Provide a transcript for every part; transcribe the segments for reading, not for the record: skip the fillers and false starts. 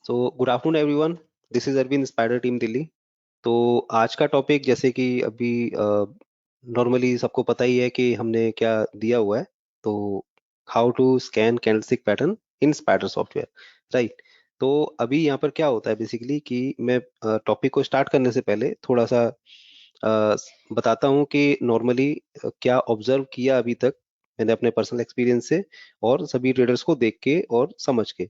So good afternoon everyone. This is Arvind, Spider team Delhi. तो आज का टॉपिक, जैसे कि अभी नॉर्मली सबको पता ही है कि हमने क्या दिया हुआ है। तो how to scan candlestick pattern in Spider software, right. तो अभी यहाँ पर क्या होता है बेसिकली कि मैं टॉपिक को स्टार्ट करने से पहले थोड़ा सा बताता हूँ कि नॉर्मली क्या ऑब्जर्व किया अभी तक मैंने अपने पर्सनल एक्सपीरियंस से, और सभी ट्रेडर्स को देख के और समझ के।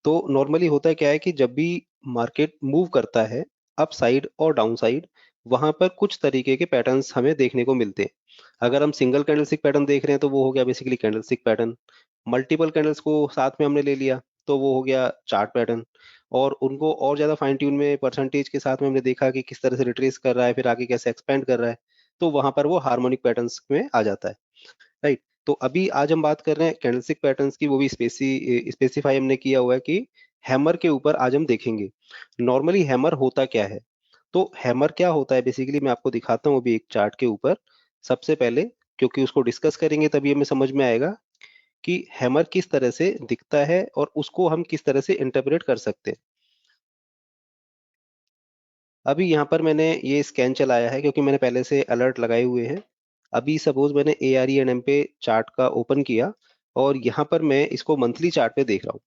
तो नॉर्मली होता है क्या है कि जब भी मार्केट मूव करता है अप साइड और डाउन साइड, वहां पर कुछ तरीके के पैटर्न्स हमें देखने को मिलते हैं। अगर हम सिंगल कैंडलस्टिक पैटर्न देख रहे हैं तो वो हो गया basically candlestick pattern. Multiple candles को साथ में हमने ले लिया तो वो हो गया चार्ट पैटर्न। और उनको और ज्यादा फाइन ट्यून में परसेंटेज के साथ में हमने देखा कि किस तरह से रिट्रेस कर रहा है, फिर आगे कैसे एक्सपेंड कर रहा है, तो वहां पर वो हार्मोनिक पैटर्न्स में आ जाता है, राइट। तो अभी आज हम बात कर रहे हैं कैंडलस्टिक पैटर्न्स की, वो भी स्पेसिफाई हमने किया हुआ है कि हैमर के ऊपर आज हम देखेंगे। नॉर्मली हैमर होता क्या है? तो हैमर क्या होता है बेसिकली मैं आपको दिखाता हूँ अभी एक चार्ट के ऊपर। सबसे पहले, क्योंकि उसको डिस्कस करेंगे तभी हमें समझ में आएगा कि हैमर किस तरह से दिखता है और उसको हम किस तरह से इंटरप्रेट कर सकते हैं। अभी यहाँ पर मैंने ये स्कैन चलाया है क्योंकि मैंने पहले से अलर्ट लगाए हुए हैं। अभी सपोज मैंने A R E N M पे चार्ट का ओपन किया और यहाँ पर मैं इसको मंथली चार्ट पे देख रहा हूँ,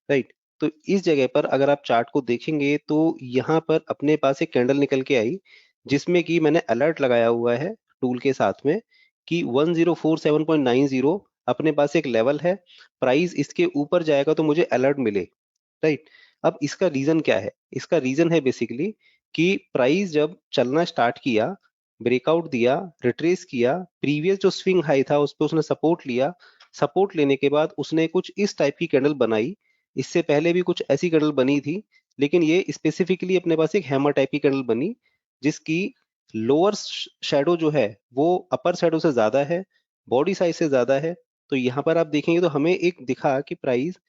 राइट। तो इस जगह पर अगर आप चार्ट को देखेंगे तो यहाँ पर अपने पास एक कैंडल निकल के आई, जिसमें कि मैंने अलर्ट लगाया हुआ है टूल के साथ में कि 1047.90 अपने पास एक लेवल है। प्राइस इसके ऊपर जाएगा तो मुझे अलर्ट मिले, राइट। अब इसका रीजन क्या है? इसका रीजन है बेसिकली कि प्राइस जब चलना स्टार्ट किया, ब्रेकआउट दिया, रिट्रेस किया, प्रीवियस जो स्विंग हाई था उस पर उसने सपोर्ट लिया। सपोर्ट लेने के बाद उसने कुछ इस टाइप की कैंडल बनाई। इससे पहले भी कुछ ऐसी कैंडल बनी थी, लेकिन ये स्पेसिफिकली अपने पास एक हैमर टाइप की कैंडल बनी, जिसकी लोअर शेडो जो है वो अपर शेडो से ज्यादा है, बॉडी साइज से ज्यादा है। तो यहाँ पर आप देखेंगे तो हमें एक दिखा कि प्राइस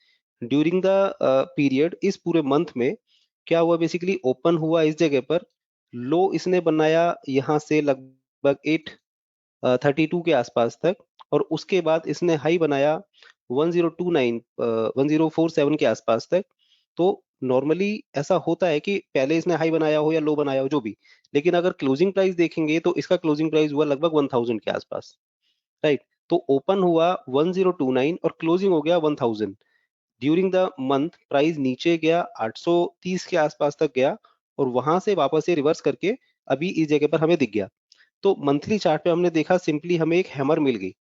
ड्यूरिंग द पीरियड, इस पूरे मंथ में क्या हुआ बेसिकली, ओपन हुआ इस जगह पर, लो इसने बनाया यहाँ से लगभग 832 के आसपास तक, और उसके बाद इसने हाई बनाया 1029 1047 के आसपास तक। तो नॉर्मली ऐसा होता है कि पहले इसने हाई बनाया हो या लो बनाया हो जो भी, लेकिन अगर क्लोजिंग प्राइस देखेंगे तो इसका क्लोजिंग प्राइस हुआ लगभग 1000 के आसपास, राइट। तो ओपन हुआ 1029 और क्लोजिंग हो गया 1000। ड्यूरिंग द मंथ प्राइस नीचे गया, 830 के आसपास तक गया, और वहां से वापस ये रिवर्स करके अभी इस जगह पर हमें दिख गया। तो मंथली चार्ट पे हमने देखा सिंपली हमें एक हैमर मिल गई।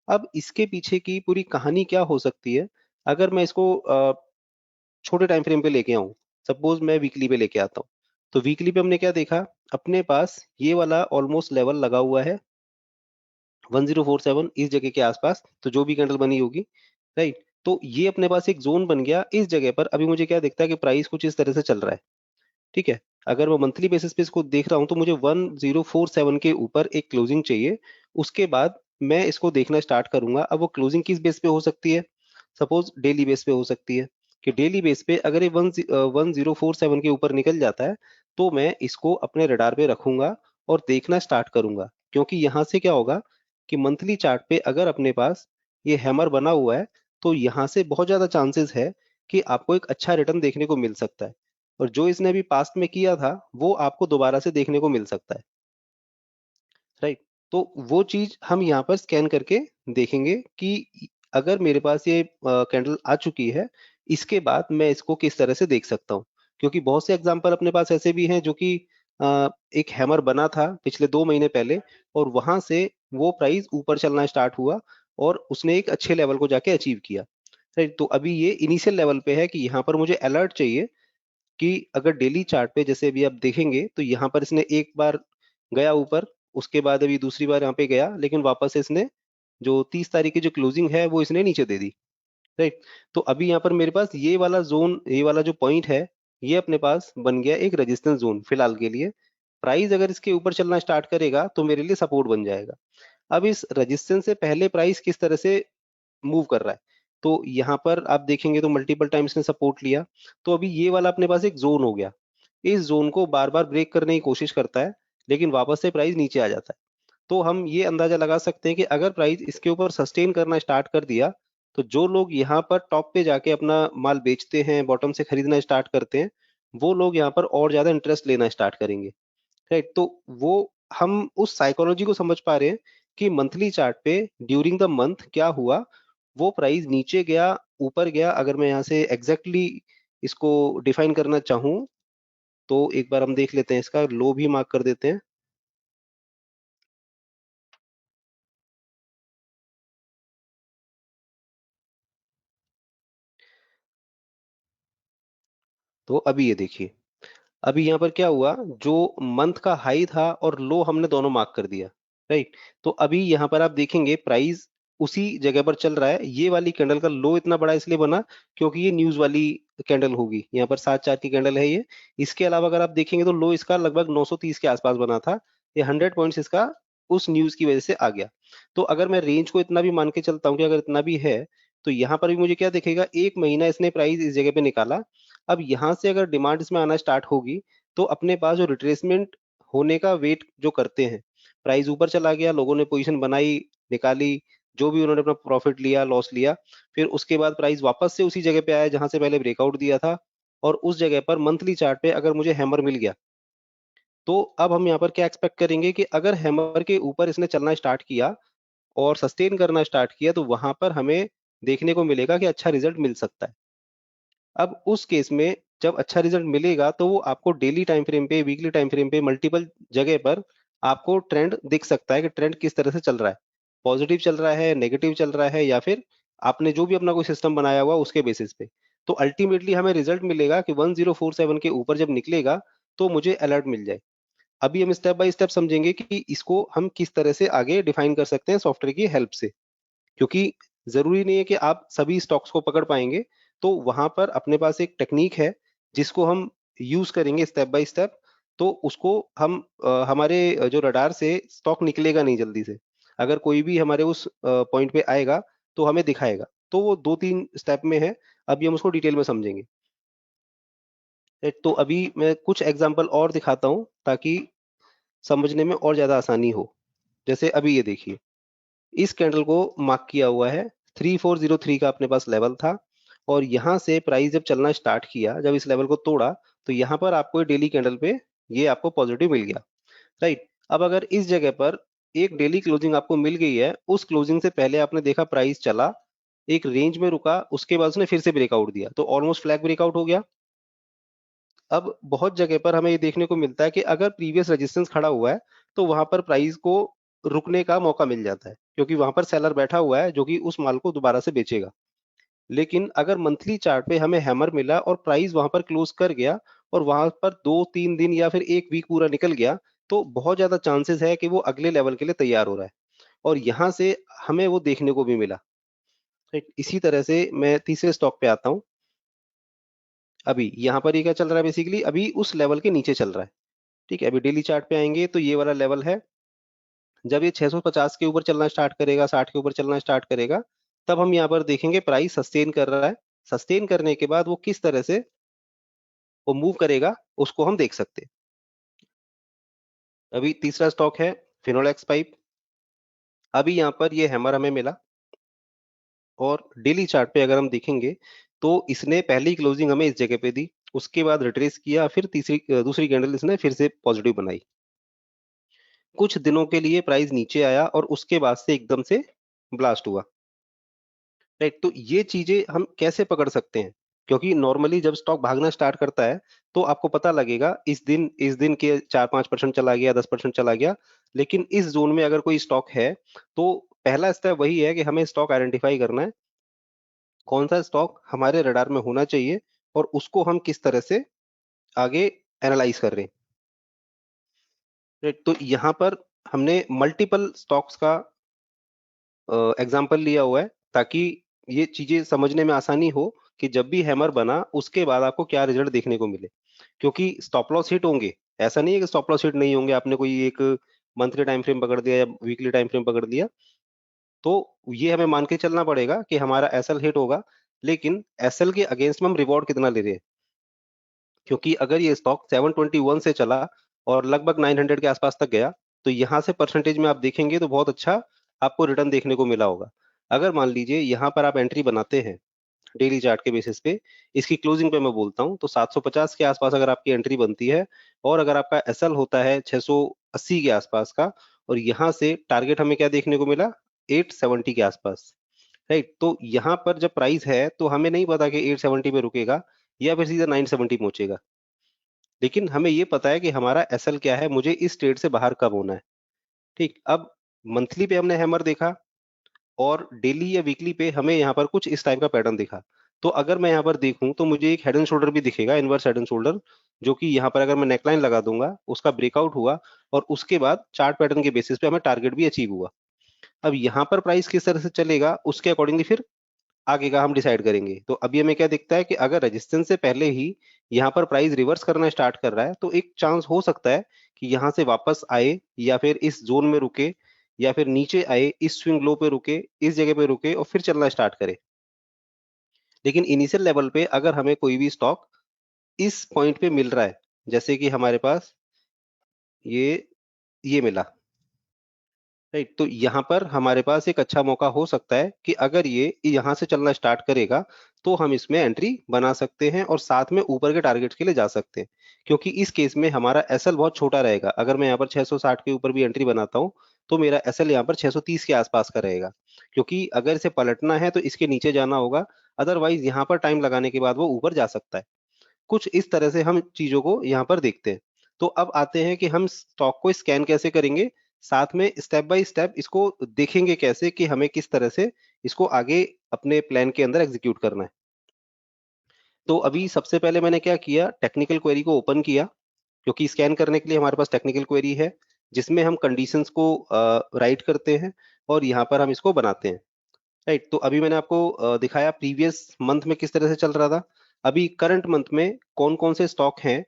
अब इसके पीछे की पूरी कहानी क्या हो सकती है? अगर मैं इसको छोटे टाइम फ्रेम पे लेके आऊं, सपोज मैं वीकली पे लेके आता हूँ, तो वीकली पे हमने क्या देखा? अपने पास ये वाला ऑलमोस्ट लेवल लगा हुआ है 1047 इस जगह के आसपास, तो जो भी कैंडल बनी होगी, राइट। तो ये अपने पास एक जोन बन गया इस जगह पर। अभी मुझे क्या दिखता है कि प्राइस कुछ इस तरह से चल रहा है, ठीक है। अगर मैं मंथली बेसिस पे इसको देख रहा हूं तो मुझे 1047 के ऊपर एक क्लोजिंग चाहिए। उसके बाद मैं इसको देखना स्टार्ट करूंगा। अब वो क्लोजिंग किस बेस पे हो सकती है? सपोज डेली बेस पे हो सकती है, कि डेली बेस पे अगर ये 1047 के ऊपर निकल जाता है तो मैं इसको अपने रडार पे रखूंगा और देखना स्टार्ट करूंगा। क्योंकि यहाँ से क्या होगा कि मंथली चार्ट पे अगर अपने पास ये हैमर बना हुआ है तो यहाँ से बहुत ज्यादा चांसेस है कि आपको एक अच्छा रिटर्न देखने को मिल सकता है, और जो इसने अभी पास्ट में किया था वो आपको दोबारा से देखने को मिल सकता है, राइट। तो वो चीज हम यहाँ पर स्कैन करके देखेंगे कि अगर मेरे पास ये कैंडल आ चुकी है, इसके बाद मैं इसको किस तरह से देख सकता हूँ। क्योंकि बहुत से एग्जांपल अपने पास ऐसे भी हैं जो कि एक हैमर बना था पिछले 2 महीने पहले, और वहां से वो प्राइस ऊपर चलना स्टार्ट हुआ और उसने एक अच्छे लेवल को जाके अचीव किया, राइट। तो अभी ये इनिशियल लेवल पे है कि यहाँ पर मुझे अलर्ट चाहिए कि अगर डेली चार्ट पे जैसे अभी आप देखेंगे तो यहाँ पर इसने एक बार गया ऊपर, उसके बाद अभी दूसरी बार यहाँ पे गया, लेकिन वापस से इसने जो 30 तारीख की जो क्लोजिंग है वो इसने नीचे दे दी, राइट। तो अभी यहाँ पर मेरे पास ये वाला जोन, ये वाला जो पॉइंट है, ये अपने पास बन गया एक रेजिस्टेंस जोन फिलहाल के लिए। प्राइस अगर इसके ऊपर चलना स्टार्ट करेगा तो मेरे लिए सपोर्ट बन जाएगा। अब इस रेजिस्टेंस से पहले प्राइस किस तरह से मूव कर रहा है? तो यहाँ पर आप देखेंगे तो मल्टीपल टाइम्स ने सपोर्ट लिया। तो अभी ये वाला अपने पास एक जोन हो गया। इस जोन को बार बार ब्रेक करने की कोशिश करता है, लेकिन वापस से प्राइस नीचे आ जाता है। तो हम ये अंदाजा लगा सकते हैं कि अगर प्राइस इसके ऊपर सस्टेन करना स्टार्ट कर दिया तो जो लोग यहाँ पर टॉप पे जाके अपना माल बेचते हैं, बॉटम से खरीदना स्टार्ट करते हैं, वो लोग यहाँ पर और ज्यादा इंटरेस्ट लेना स्टार्ट करेंगे, राइट? तो वो हम उस साइकोलॉजी को समझ पा रहे हैं कि मंथली चार्ट पे ड्यूरिंग द मंथ क्या हुआ, वो प्राइस नीचे गया, ऊपर गया। अगर मैं यहाँ से एग्जैक्टली इसको डिफाइन करना चाहूँ, तो एक बार हम देख लेते हैं, इसका लो भी मार्क कर देते हैं। तो अभी ये देखिए, अभी यहाँ पर क्या हुआ, जो मंथ का हाई था और लो हमने दोनों मार्क कर दिया, राइट? तो अभी यहाँ पर आप देखेंगे प्राइस उसी जगह पर चल रहा है। ये वाली कैंडल का लो इतना बड़ा इसलिए बना क्योंकि ये न्यूज वाली कैंडल होगी, यहाँ पर 7 4 की कैंडल है ये। इसके अलावा अगर आप देखेंगे तो लो इसका लगभग 930 के आसपास बना था। ये 100 पॉइंट्स इसका उस न्यूज की वजह से आ गया। तो अगर मैं रेंज को इतना भी मान के चलता हूँ कि अगर इतना भी है, तो यहाँ पर भी मुझे क्या दिखेगा, एक महीना इसने प्राइस इस जगह पे निकाला। अब यहाँ से अगर डिमांड इसमें आना स्टार्ट होगी, तो अपने पास जो रिट्रेसमेंट होने का वेट जो करते हैं, प्राइस ऊपर चला गया, लोगों ने पोजीशन बनाई, निकाली, जो भी उन्होंने अपना प्रॉफिट लिया, लॉस लिया, फिर उसके बाद प्राइस वापस से उसी जगह पे आया जहां से पहले ब्रेकआउट दिया था, और उस जगह पर मंथली चार्ट पे अगर मुझे हैमर मिल गया, तो अब हम यहाँ पर क्या एक्सपेक्ट करेंगे कि अगर हैमर के ऊपर इसने चलना स्टार्ट किया और सस्टेन करना स्टार्ट किया, तो वहां पर हमें देखने को मिलेगा कि अच्छा रिजल्ट मिल सकता है। अब उस केस में जब अच्छा रिजल्ट मिलेगा, तो वो आपको डेली टाइम फ्रेम पे, वीकली टाइम फ्रेम पे, मल्टीपल जगह पर आपको ट्रेंड दिख सकता है कि ट्रेंड किस तरह से चल रहा है, पॉजिटिव चल रहा है, नेगेटिव चल रहा है, या फिर आपने जो भी अपना कोई सिस्टम बनाया हुआ उसके बेसिस पे। तो अल्टीमेटली हमें रिजल्ट मिलेगा कि 1047 के ऊपर जब निकलेगा, तो मुझे अलर्ट मिल जाए। अभी हम स्टेप बाय स्टेप समझेंगे कि इसको हम किस तरह से आगे डिफाइन कर सकते हैं सॉफ्टवेयर की हेल्प से, क्योंकि जरूरी नहीं है कि आप सभी स्टॉक्स को पकड़ पाएंगे। तो वहां पर अपने पास एक टेक्निक है जिसको हम यूज करेंगे स्टेप बाय स्टेप। तो उसको हम हमारे जो रडार से स्टॉक निकलेगा नहीं जल्दी से, अगर कोई भी हमारे उस पॉइंट पे आएगा तो हमें दिखाएगा। तो वो 2 3 स्टेप में है, अभी हम उसको डिटेल में समझेंगे। तो अभी मैं कुछ एग्जांपल और दिखाता हूँ ताकि समझने में और ज्यादा आसानी हो। जैसे अभी ये देखिए, इस कैंडल को मार्क किया हुआ है, 3403 का अपने पास लेवल था, और यहां से प्राइस जब चलना स्टार्ट किया, जब इस लेवल को तोड़ा, तो यहाँ पर आपको डेली कैंडल पे ये आपको पॉजिटिव मिल गया, राइट? अब अगर इस जगह पर एक डेली क्लोजिंग आपको मिल गई है, उस क्लोजिंग से पहले आपने देखा प्राइस चला, एक रेंज में रुका, उसके बाद उसने फिर से ब्रेकआउट दिया, तो ऑलमोस्ट फ्लैग ब्रेकआउट हो गया। अब बहुत जगह पर हमें ये देखने को मिलता है कि अगर प्रीवियस रेजिस्टेंस खड़ा हुआ है, तो वहां पर प्राइस को रुकने का मौका मिल जाता है, क्योंकि वहां पर सेलर बैठा हुआ है जो कि उस माल को दोबारा से बेचेगा। लेकिन अगर मंथली चार्ट पे हमें हैमर मिला और प्राइस वहां पर क्लोज कर गया, और वहां पर 2 3 दिन या फिर एक वीक पूरा निकल गया, तो बहुत ज्यादा चांसेस है कि वो अगले लेवल के लिए तैयार हो रहा है, और यहाँ से हमें वो देखने को भी मिला, राइट? इसी तरह से मैं तीसरे स्टॉक पे आता हूँ। अभी यहाँ पर ये क्या चल रहा है, बेसिकली अभी उस लेवल के नीचे चल रहा है, ठीक है? अभी डेली चार्ट पे आएंगे तो ये वाला लेवल है। जब ये 650 के ऊपर चलना स्टार्ट करेगा, 60 के ऊपर चलना स्टार्ट करेगा, तब हम यहाँ पर देखेंगे प्राइस सस्टेन कर रहा है। सस्टेन करने के बाद वो किस तरह से वो मूव करेगा, उसको हम देख सकते हैं। अभी तीसरा स्टॉक है फिनोलेक्स पाइप। अभी यहाँ पर ये हैमर हमें मिला, और डेली चार्ट पे अगर हम देखेंगे, तो इसने पहली क्लोजिंग हमें इस जगह पे दी, उसके बाद रिट्रेस किया, फिर दूसरी कैंडल इसने फिर से पॉजिटिव बनाई। कुछ दिनों के लिए प्राइस नीचे आया और उसके बाद से एकदम से ब्लास्ट हुआ, राइट? तो ये चीजें हम कैसे पकड़ सकते हैं, क्योंकि नॉर्मली जब स्टॉक भागना स्टार्ट करता है, तो आपको पता लगेगा इस दिन के 4 5% चला गया, 10% चला गया। लेकिन इस जोन में अगर कोई स्टॉक है, तो पहला स्टेप वही है कि हमें स्टॉक आइडेंटिफाई करना है, कौन सा स्टॉक हमारे रडार में होना चाहिए, और उसको हम किस तरह से आगे एनालाइज कर रहे हैं, राइट? तो यहाँ पर हमने मल्टीपल स्टॉक्स का एग्जाम्पल लिया हुआ है, ताकि ये चीजें समझने में आसानी हो कि जब भी हैमर बना उसके बाद आपको क्या रिजल्ट देखने को मिले। क्योंकि स्टॉप लॉस हिट होंगे, ऐसा नहीं है कि स्टॉप लॉस हिट नहीं होंगे, आपने कोई एक मंथली टाइम फ्रेम पकड़ दिया या वीकली टाइम फ्रेम पकड़ लिया, तो ये हमें मान के चलना पड़ेगा कि हमारा एसएल हिट होगा। लेकिन एसएल के अगेंस्ट में हम रिवॉर्ड कितना ले रहे हैं, क्योंकि अगर ये स्टॉक 721 से चला और लगभग 900 के आसपास तक गया, तो यहाँ से परसेंटेज में आप देखेंगे तो बहुत अच्छा आपको रिटर्न देखने को मिला होगा। अगर मान लीजिए यहाँ पर आप एंट्री बनाते हैं डेली चार्ट के बेसिस पे, इसकी क्लोजिंग पे मैं बोलता हूँ, तो 750 के आसपास अगर आपकी एंट्री बनती है और अगर आपका एसएल होता है 680 के आसपास का, और यहाँ से टारगेट हमें क्या देखने को मिला, 870 के आसपास, राइट। तो यहाँ पर जब प्राइस है तो हमें नहीं पता कि 870 पे रुकेगा या फिर सीधा 970 पहुंचेगा, लेकिन हमें ये पता है कि हमारा एसएल क्या है, मुझे इस ट्रेड से बाहर कब होना है। ठीक, अब मंथली पे हमने हैमर देखा और डेली या वीकली पे हमें यहाँ पर कुछ इस टाइप का पैटर्न दिखा। तो अगर मैं यहाँ पर देखूं तो मुझे एक हेड एंड शोल्डर भी दिखेगा, इनवर्स हेड एंड शोल्डर, जो कि यहाँ पर अगर मैं नेकलाइन लगा दूंगा, उसका ब्रेकआउट हुआ और उसके बाद चार्ट पैटर्न के बेसिस पे हमें टारगेट भी अचीव हुआ। अब यहाँ पर प्राइस किस तरह से चलेगा उसके अकॉर्डिंगली फिर आगे का हम डिसाइड करेंगे। तो अभी हमें क्या दिखता है कि अगर रेजिस्टेंस से पहले ही यहाँ पर प्राइस रिवर्स करना स्टार्ट कर रहा है, तो एक चांस हो सकता है कि यहाँ से वापस आए या फिर इस जोन में रुके या फिर नीचे आए, इस स्विंग लो पे रुके, इस जगह पे रुके और फिर चलना स्टार्ट करे। लेकिन इनिशियल लेवल पे अगर हमें कोई भी स्टॉक इस पॉइंट पे मिल रहा है, जैसे कि हमारे पास ये मिला, राइट, तो यहाँ पर हमारे पास एक अच्छा मौका हो सकता है कि अगर ये यहाँ से चलना स्टार्ट करेगा तो हम इसमें एंट्री बना सकते हैं और साथ में ऊपर के टारगेट्स के लिए जा सकते हैं, क्योंकि इस केस में हमारा एसएल बहुत छोटा रहेगा। अगर मैं यहाँ पर 660 के ऊपर भी एंट्री बनाता हूँ तो मेरा एसएल यहाँ पर 630 के आसपास का रहेगा, क्योंकि अगर इसे पलटना है तो इसके नीचे जाना होगा, अदरवाइज यहाँ पर टाइम लगाने के बाद वो ऊपर जा सकता है। कुछ इस तरह से हम चीजों को यहाँ पर देखते हैं। तो अब आते हैं कि हम स्टॉक को स्कैन कैसे करेंगे, साथ में स्टेप बाय स्टेप इसको देखेंगे कैसे कि हमें किस तरह से इसको आगे अपने प्लान के अंदर एग्जीक्यूट करना है। तो अभी सबसे पहले मैंने क्या किया, टेक्निकल क्वेरी को ओपन किया, क्योंकि स्कैन करने के लिए हमारे पास टेक्निकल क्वेरी है जिसमें हम कंडीशंस को राइट करते हैं और यहाँ पर हम इसको बनाते हैं, राइट। तो अभी मैंने आपको दिखाया प्रीवियस मंथ में किस तरह से चल रहा था। अभी करंट मंथ में कौन कौन से स्टॉक हैं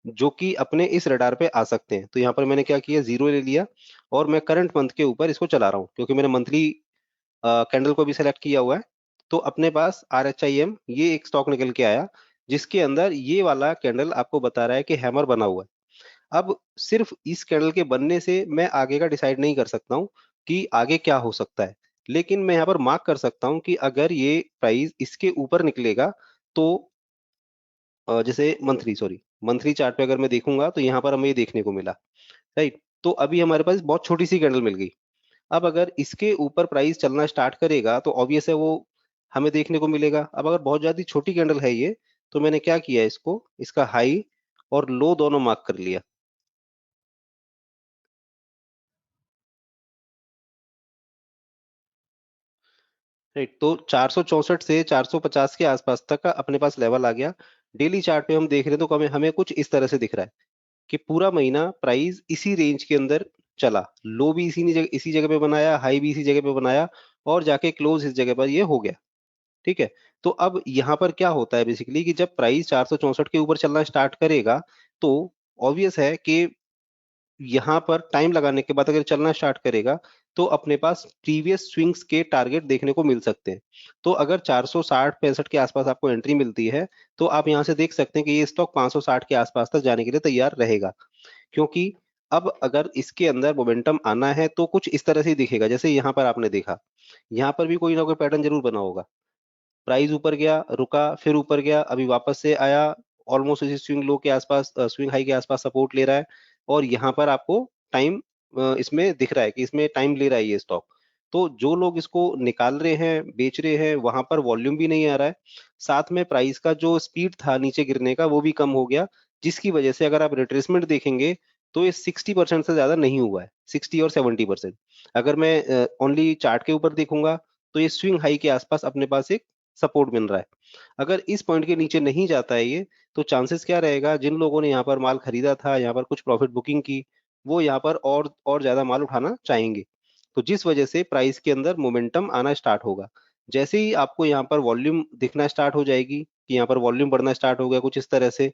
जो कि अपने इस रडार पे आ सकते हैं। तो यहाँ पर मैंने क्या किया, जीरो ले लिया और मैं करंट मंथ के ऊपर इसको चला रहा हूँ, क्योंकि मैंने मंथली कैंडल को भी सेलेक्ट किया हुआ है। तो अपने पास आर एच आई एम ये एक स्टॉक निकल के आया, जिसके अंदर ये वाला कैंडल आपको बता रहा है कि हैमर बना हुआ है। अब सिर्फ इस कैंडल के बनने से मैं आगे का डिसाइड नहीं कर सकता हूँ कि आगे क्या हो सकता है, लेकिन मैं यहाँ पर मार्क कर सकता हूँ कि अगर ये प्राइस इसके ऊपर निकलेगा तो जैसे मंथली चार्ट पे अगर मैं देखूंगा तो यहाँ पर हमें ये देखने को मिला, राइट। तो अभी हमारे पास बहुत छोटी सी कैंडल मिल गई। अब अगर इसके ऊपर प्राइस चलना स्टार्ट करेगा तो ऑब्वियस है वो हमें देखने को मिलेगा। अब अगर बहुत ज्यादा छोटी कैंडल है ये, तो मैंने क्या किया, इसको इसका हाई और लो दोनों मार्क कर लिया, राइट। तो 464 से 450 के आसपास तक का अपने पास लेवल आ गया। डेली चार्ट पे हम देख रहे हैं तो हमें हमें कुछ इस तरह से दिख रहा है कि पूरा महीना प्राइस इसी रेंज के अंदर चला, लो भी इसी जगह पे बनाया, हाई भी इसी जगह पे बनाया और जाके क्लोज इस जगह पर ये हो गया। ठीक है। तो अब यहाँ पर क्या होता है बेसिकली कि जब प्राइस 464 के ऊपर चलना स्टार्ट करेगा तो ऑब्वियस है कि यहाँ पर टाइम लगाने के बाद अगर चलना स्टार्ट करेगा तो अपने पास प्रीवियस स्विंग्स के टारगेट देखने को मिल सकते हैं। तो अगर 460-65 के आसपास आपको एंट्री मिलती है तो आप यहाँ से देख सकते हैं कि ये स्टॉक 560 के आसपास तक जाने के लिए तैयार रहेगा, क्योंकि अब अगर इसके अंदर मोमेंटम आना है तो कुछ इस तरह से ही दिखेगा जैसे यहाँ पर आपने देखा। यहाँ पर भी कोई ना कोई पैटर्न जरूर बना होगा, प्राइस ऊपर गया, रुका, फिर ऊपर गया, अभी वापस से आया, ऑलमोस्ट इसी स्विंग लो के आसपास, स्विंग हाई के आसपास सपोर्ट ले रहा है और यहाँ पर आपको टाइम इसमें दिख रहा है कि इसमें टाइम ले रहा है ये स्टॉक। तो जो लोग इसको निकाल रहे हैं, बेच रहे हैं, वहां पर वॉल्यूम भी नहीं आ रहा है, साथ में प्राइस का जो स्पीड था नीचे गिरने का वो भी कम हो गया, जिसकी वजह से अगर आप रिट्रेसमेंट देखेंगे तो ये 60% से ज्यादा नहीं हुआ है, 60 और 70%। अगर मैं ओनली चार्ट के ऊपर देखूंगा तो ये स्विंग हाई के आसपास अपने पास एक सपोर्ट मिल रहा है। अगर इस पॉइंट के नीचे नहीं जाता है ये, तो चांसेस क्या रहेगा, जिन लोगों ने यहाँ पर माल खरीदा था, यहाँ पर कुछ प्रॉफिट बुकिंग की, वो यहाँ पर और ज्यादा माल उठाना चाहेंगे, तो जिस वजह से प्राइस के अंदर मोमेंटम आना स्टार्ट होगा। जैसे ही आपको यहाँ पर वॉल्यूम दिखना स्टार्ट हो जाएगी कि यहाँ पर वॉल्यूम बढ़ना स्टार्ट हो गया कुछ इस तरह से,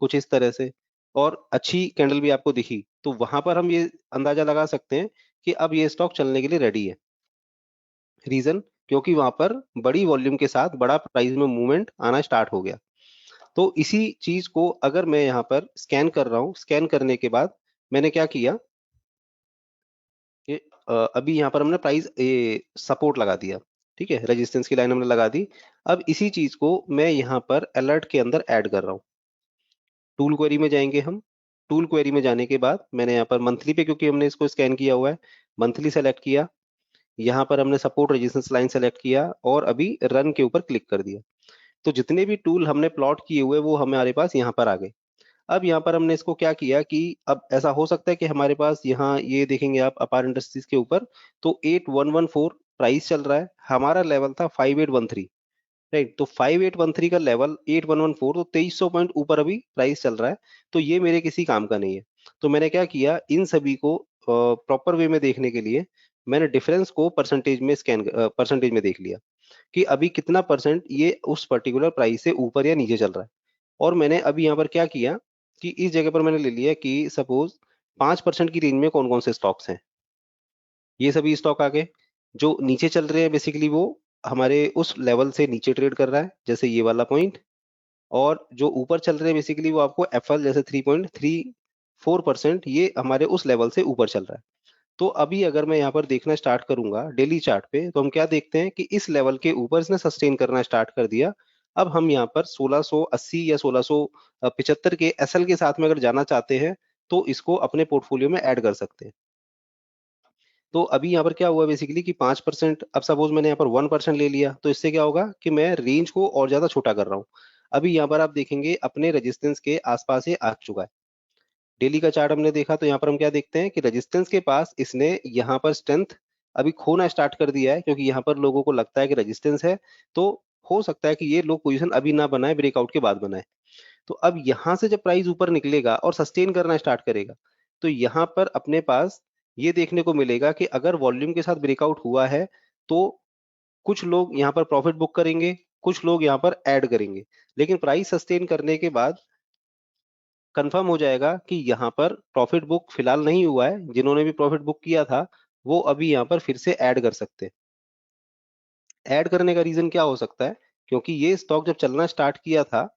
कुछ इस तरह से, और अच्छी कैंडल भी आपको दिखी, तो वहां पर हम ये अंदाजा लगा सकते हैं कि अब ये स्टॉक चलने के लिए रेडी है। रीजन, क्योंकि वहां पर बड़ी वॉल्यूम के साथ बड़ा प्राइस में मूवमेंट आना स्टार्ट हो गया। तो इसी चीज को अगर मैं यहाँ पर स्कैन कर रहा हूँ, स्कैन करने के बाद मैंने क्या किया कि अभी यहाँ पर हमने प्राइस सपोर्ट लगा दिया, ठीक है, रेजिस्टेंस की लाइन हमने लगा दी। अब इसी चीज को मैं यहाँ पर अलर्ट के अंदर ऐड कर रहा हूँ। टूल क्वेरी में जाएंगे हम। टूल क्वेरी में जाने के बाद मैंने यहाँ पर मंथली पे, क्योंकि हमने इसको स्कैन किया हुआ है, मंथली सेलेक्ट किया। यहाँ पर हमने सपोर्ट रेजिस्टेंस लाइन सेलेक्ट किया और अभी रन के ऊपर क्लिक कर दिया। तो जितने भी टूल हमने प्लॉट किए हुए वो हमारे पास यहाँ पर आ गए। अब यहाँ पर हमने इसको क्या किया कि अब ऐसा हो सकता है कि हमारे पास यहाँ ये देखेंगे आप अपार इंडस्ट्रीज के ऊपर, तो 8114 प्राइस चल रहा है, हमारा लेवल था 5813। राइट, तो 5813 का लेवल 8114, तो 2300 पॉइंट ऊपर अभी प्राइस चल रहा है। तो ये मेरे किसी काम का नहीं है। तो मैंने क्या किया, इन सभी को प्रॉपर वे में देखने के लिए मैंने डिफरेंस को परसेंटेज में परसेंटेज में देख लिया कि अभी कितना परसेंट ये उस पर्टिकुलर प्राइस से ऊपर या नीचे चल रहा है। और मैंने अभी यहाँ पर क्या किया कि इस जगह पर मैंने ले लिया कि सपोज 5% की रेंज में कौन कौन से स्टॉक्स हैं। ये सभी स्टॉक आ गए। जो नीचे चल रहे हैं बेसिकली वो हमारे उस लेवल से नीचे ट्रेड कर रहा है, जैसे ये वाला पॉइंट। और जो ऊपर चल रहे हैं बेसिकली वो आपको एफएल जैसे 3.34%, ये हमारे उस लेवल से ऊपर चल रहा है। तो अभी अगर मैं यहाँ पर देखना स्टार्ट करूंगा डेली चार्ट पे, तो हम क्या देखते हैं कि इस लेवल के ऊपर इसने सस्टेन करना स्टार्ट कर दिया। अब हम यहाँ पर 1680 या 1675 के एसएल के साथ में अगर जाना चाहते हैं तो इसको अपने पोर्टफोलियो में ऐड कर सकते हैं। तो अभी यहाँ पर क्या हुआ बेसिकली कि 5%, अब सपोज मैंने यहाँ पर 1% ले लिया, तो इससे क्या होगा कि मैं रेंज को और ज्यादा छोटा कर रहा हूँ। अभी यहाँ पर आप देखेंगे अपने रेजिस्टेंस के आसपास ये आ चुका है। डेली का चार्ट हमने देखा तो यहाँ पर हम क्या देखते हैं कि रेजिस्टेंस के पास इसने यहाँ पर स्ट्रेंथ अभी खोना स्टार्ट कर दिया है, क्योंकि यहाँ पर लोगों को लगता है कि रेजिस्टेंस है। तो हो सकता है कि ये लोग पोजीशन अभी ना बनाए, ब्रेकआउट के बाद बनाए। तो अब यहाँ से जब प्राइस ऊपर निकलेगा और सस्टेन करना स्टार्ट करेगा, तो यहाँ पर अपने पास ये देखने को मिलेगा कि अगर वॉल्यूम के साथ ब्रेकआउट हुआ है तो कुछ लोग यहाँ पर प्रॉफिट बुक करेंगे, कुछ लोग यहाँ पर ऐड करेंगे। लेकिन प्राइस सस्टेन करने के बाद कंफर्म हो जाएगा कि यहाँ पर प्रॉफिट बुक फिलहाल नहीं हुआ है। जिन्होंने भी प्रॉफिट बुक किया था वो अभी यहाँ पर फिर से ऐड कर सकते हैं। ऐड करने का रीजन क्या हो सकता है, क्योंकि ये स्टॉक जब चलना स्टार्ट किया था,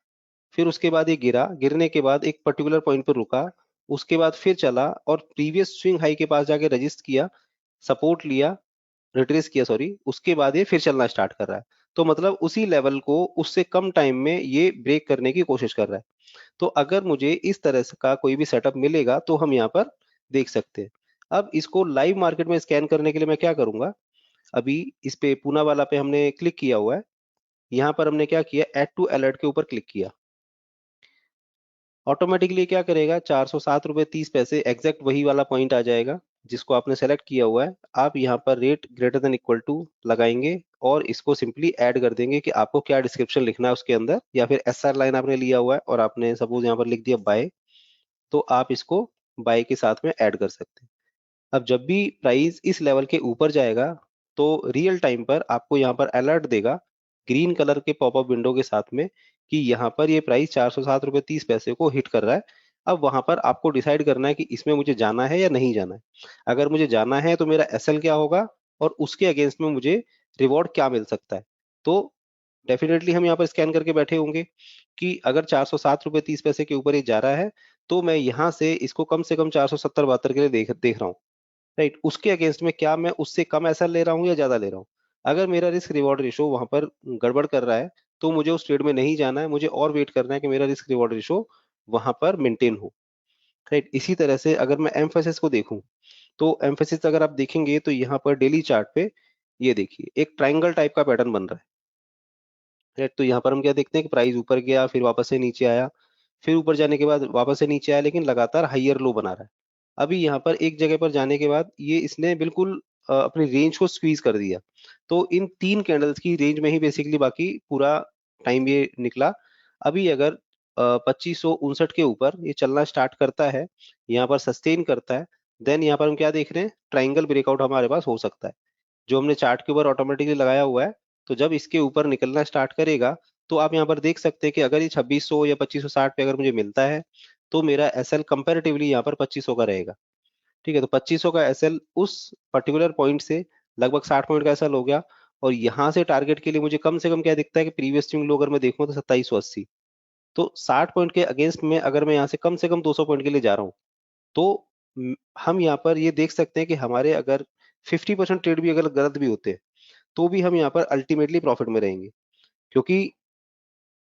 फिर उसके बाद ये गिरा, गिरने के बाद एक पर्टिकुलर पॉइंट पर रुका, उसके बाद फिर चला और प्रीवियस स्विंग हाई के पास जाके रजिस्ट किया, सपोर्ट लिया, रिट्रेस किया सॉरी, उसके बाद ये फिर चलना स्टार्ट कर रहा है। तो मतलब उसी लेवल को उससे कम टाइम में ये ब्रेक करने की कोशिश कर रहा है। तो अगर मुझे इस तरह से का कोई भी सेटअप मिलेगा तो हम यहाँ पर देख सकते हैं। अब इसको लाइव मार्केट में स्कैन करने के लिए मैं क्या करूंगा, अभी इस पे पूना वाला पे हमने क्लिक किया हुआ है। यहाँ पर हमने क्या किया, ऐड टू अलर्ट के ऊपर क्लिक किया। ऑटोमेटिकली क्या करेगा, 407 रुपए 30 पैसे एग्जैक्ट वही वाला पॉइंट आ जाएगा जिसको आपने सेलेक्ट किया हुआ है। आप यहाँ पर rate greater than equal to लगाएंगे और इसको सिंपली ऐड कर देंगे कि आपको क्या डिस्क्रिप्शन लिखना है उसके अंदर, या फिर एसआर लाइन आपने लिया हुआ है और आपने सपोज यहाँ पर लिख दिया बाय, तो आप इसको बाय के साथ में ऐड कर सकते हैं। अब जब भी प्राइस इस लेवल के ऊपर जाएगा तो रियल टाइम पर आपको यहाँ पर अलर्ट देगा ग्रीन कलर के पॉपअप विंडो के साथ में कि यहाँ पर ये प्राइस 407 रुपए 30 पैसे को हिट कर रहा है। अब वहां पर आपको डिसाइड करना है कि इसमें मुझे जाना है या नहीं जाना है। अगर मुझे जाना है तो मेरा एसएल क्या होगा और उसके अगेंस्ट में मुझे रिवॉर्ड क्या मिल सकता है। तो डेफिनेटली हम यहाँ पर स्कैन करके बैठे होंगे कि अगर 407 रुपए 30 पैसे के ऊपर ये जा रहा है तो मैं यहाँ से इसको कम से कम 470 72 के लिए देख देख रहा हूँ। राइट, उसके अगेंस्ट में क्या मैं उससे कम ऐसा ले रहा हूँ या ज्यादा ले रहा हूँ। अगर मेरा रिस्क रिवॉर्ड रेशो वहां पर गड़बड़ कर रहा है तो मुझे उस ट्रेड में नहीं जाना है, मुझे और वेट करना है कि मेरा रिस्क रिवॉर्ड रेशो वहां पर मेंटेन हो। राइट, इसी तरह से अगर मैं एम्फेसिस को देखूं तो एम्फेसिस अगर आप देखेंगे तो यहाँ पर डेली चार्ट पे ये देखिए एक ट्राइंगल टाइप का पैटर्न बन रहा है। राइट, तो यहाँ पर हम क्या देखते हैं कि प्राइस ऊपर गया फिर वापस से नीचे आया, फिर ऊपर जाने के बाद वापस से नीचे आया, लेकिन लगातार हाइयर लो बना रहा है। अभी यहाँ पर एक जगह पर जाने के बाद ये इसने बिल्कुल अपनी रेंज को स्क्वीज कर दिया। तो इन 3 कैंडल्स की रेंज में ही बेसिकली बाकी पूरा टाइम ये निकला। अभी अगर 2559 के ऊपर ये चलना स्टार्ट करता है, यहाँ पर सस्टेन करता है, देन यहाँ पर हम क्या देख रहे हैं, ट्राइंगल ब्रेकआउट हमारे पास हो सकता है जो हमने चार्ट के ऊपर ऑटोमेटिकली लगाया हुआ है। तो जब इसके ऊपर निकलना स्टार्ट करेगा तो आप यहाँ पर देख सकते हैं कि अगर ये 2600 या 2560 पे अगर मुझे मिलता है तो मेरा एसएल कंपैरेटिवली यहाँ पर 2500 का रहेगा। ठीक है, तो 2500 का एसएल उस पर्टिकुलर पॉइंट से लगभग 60 पॉइंट का एसएल हो गया। और यहाँ से टारगेट के लिए मुझे कम से कम क्या दिखता है कि प्रीवियस स्विंग लो अगर मैं देखूँ तो 2780। तो 60 पॉइंट के अगेंस्ट में अगर मैं यहाँ से कम 200 पॉइंट के लिए जा रहा हूँ तो हम यहाँ पर ये देख सकते हैं कि हमारे अगर 50% ट्रेड भी अगर गलत भी होते हैं तो भी हम यहाँ पर अल्टीमेटली प्रॉफिट में रहेंगे। क्योंकि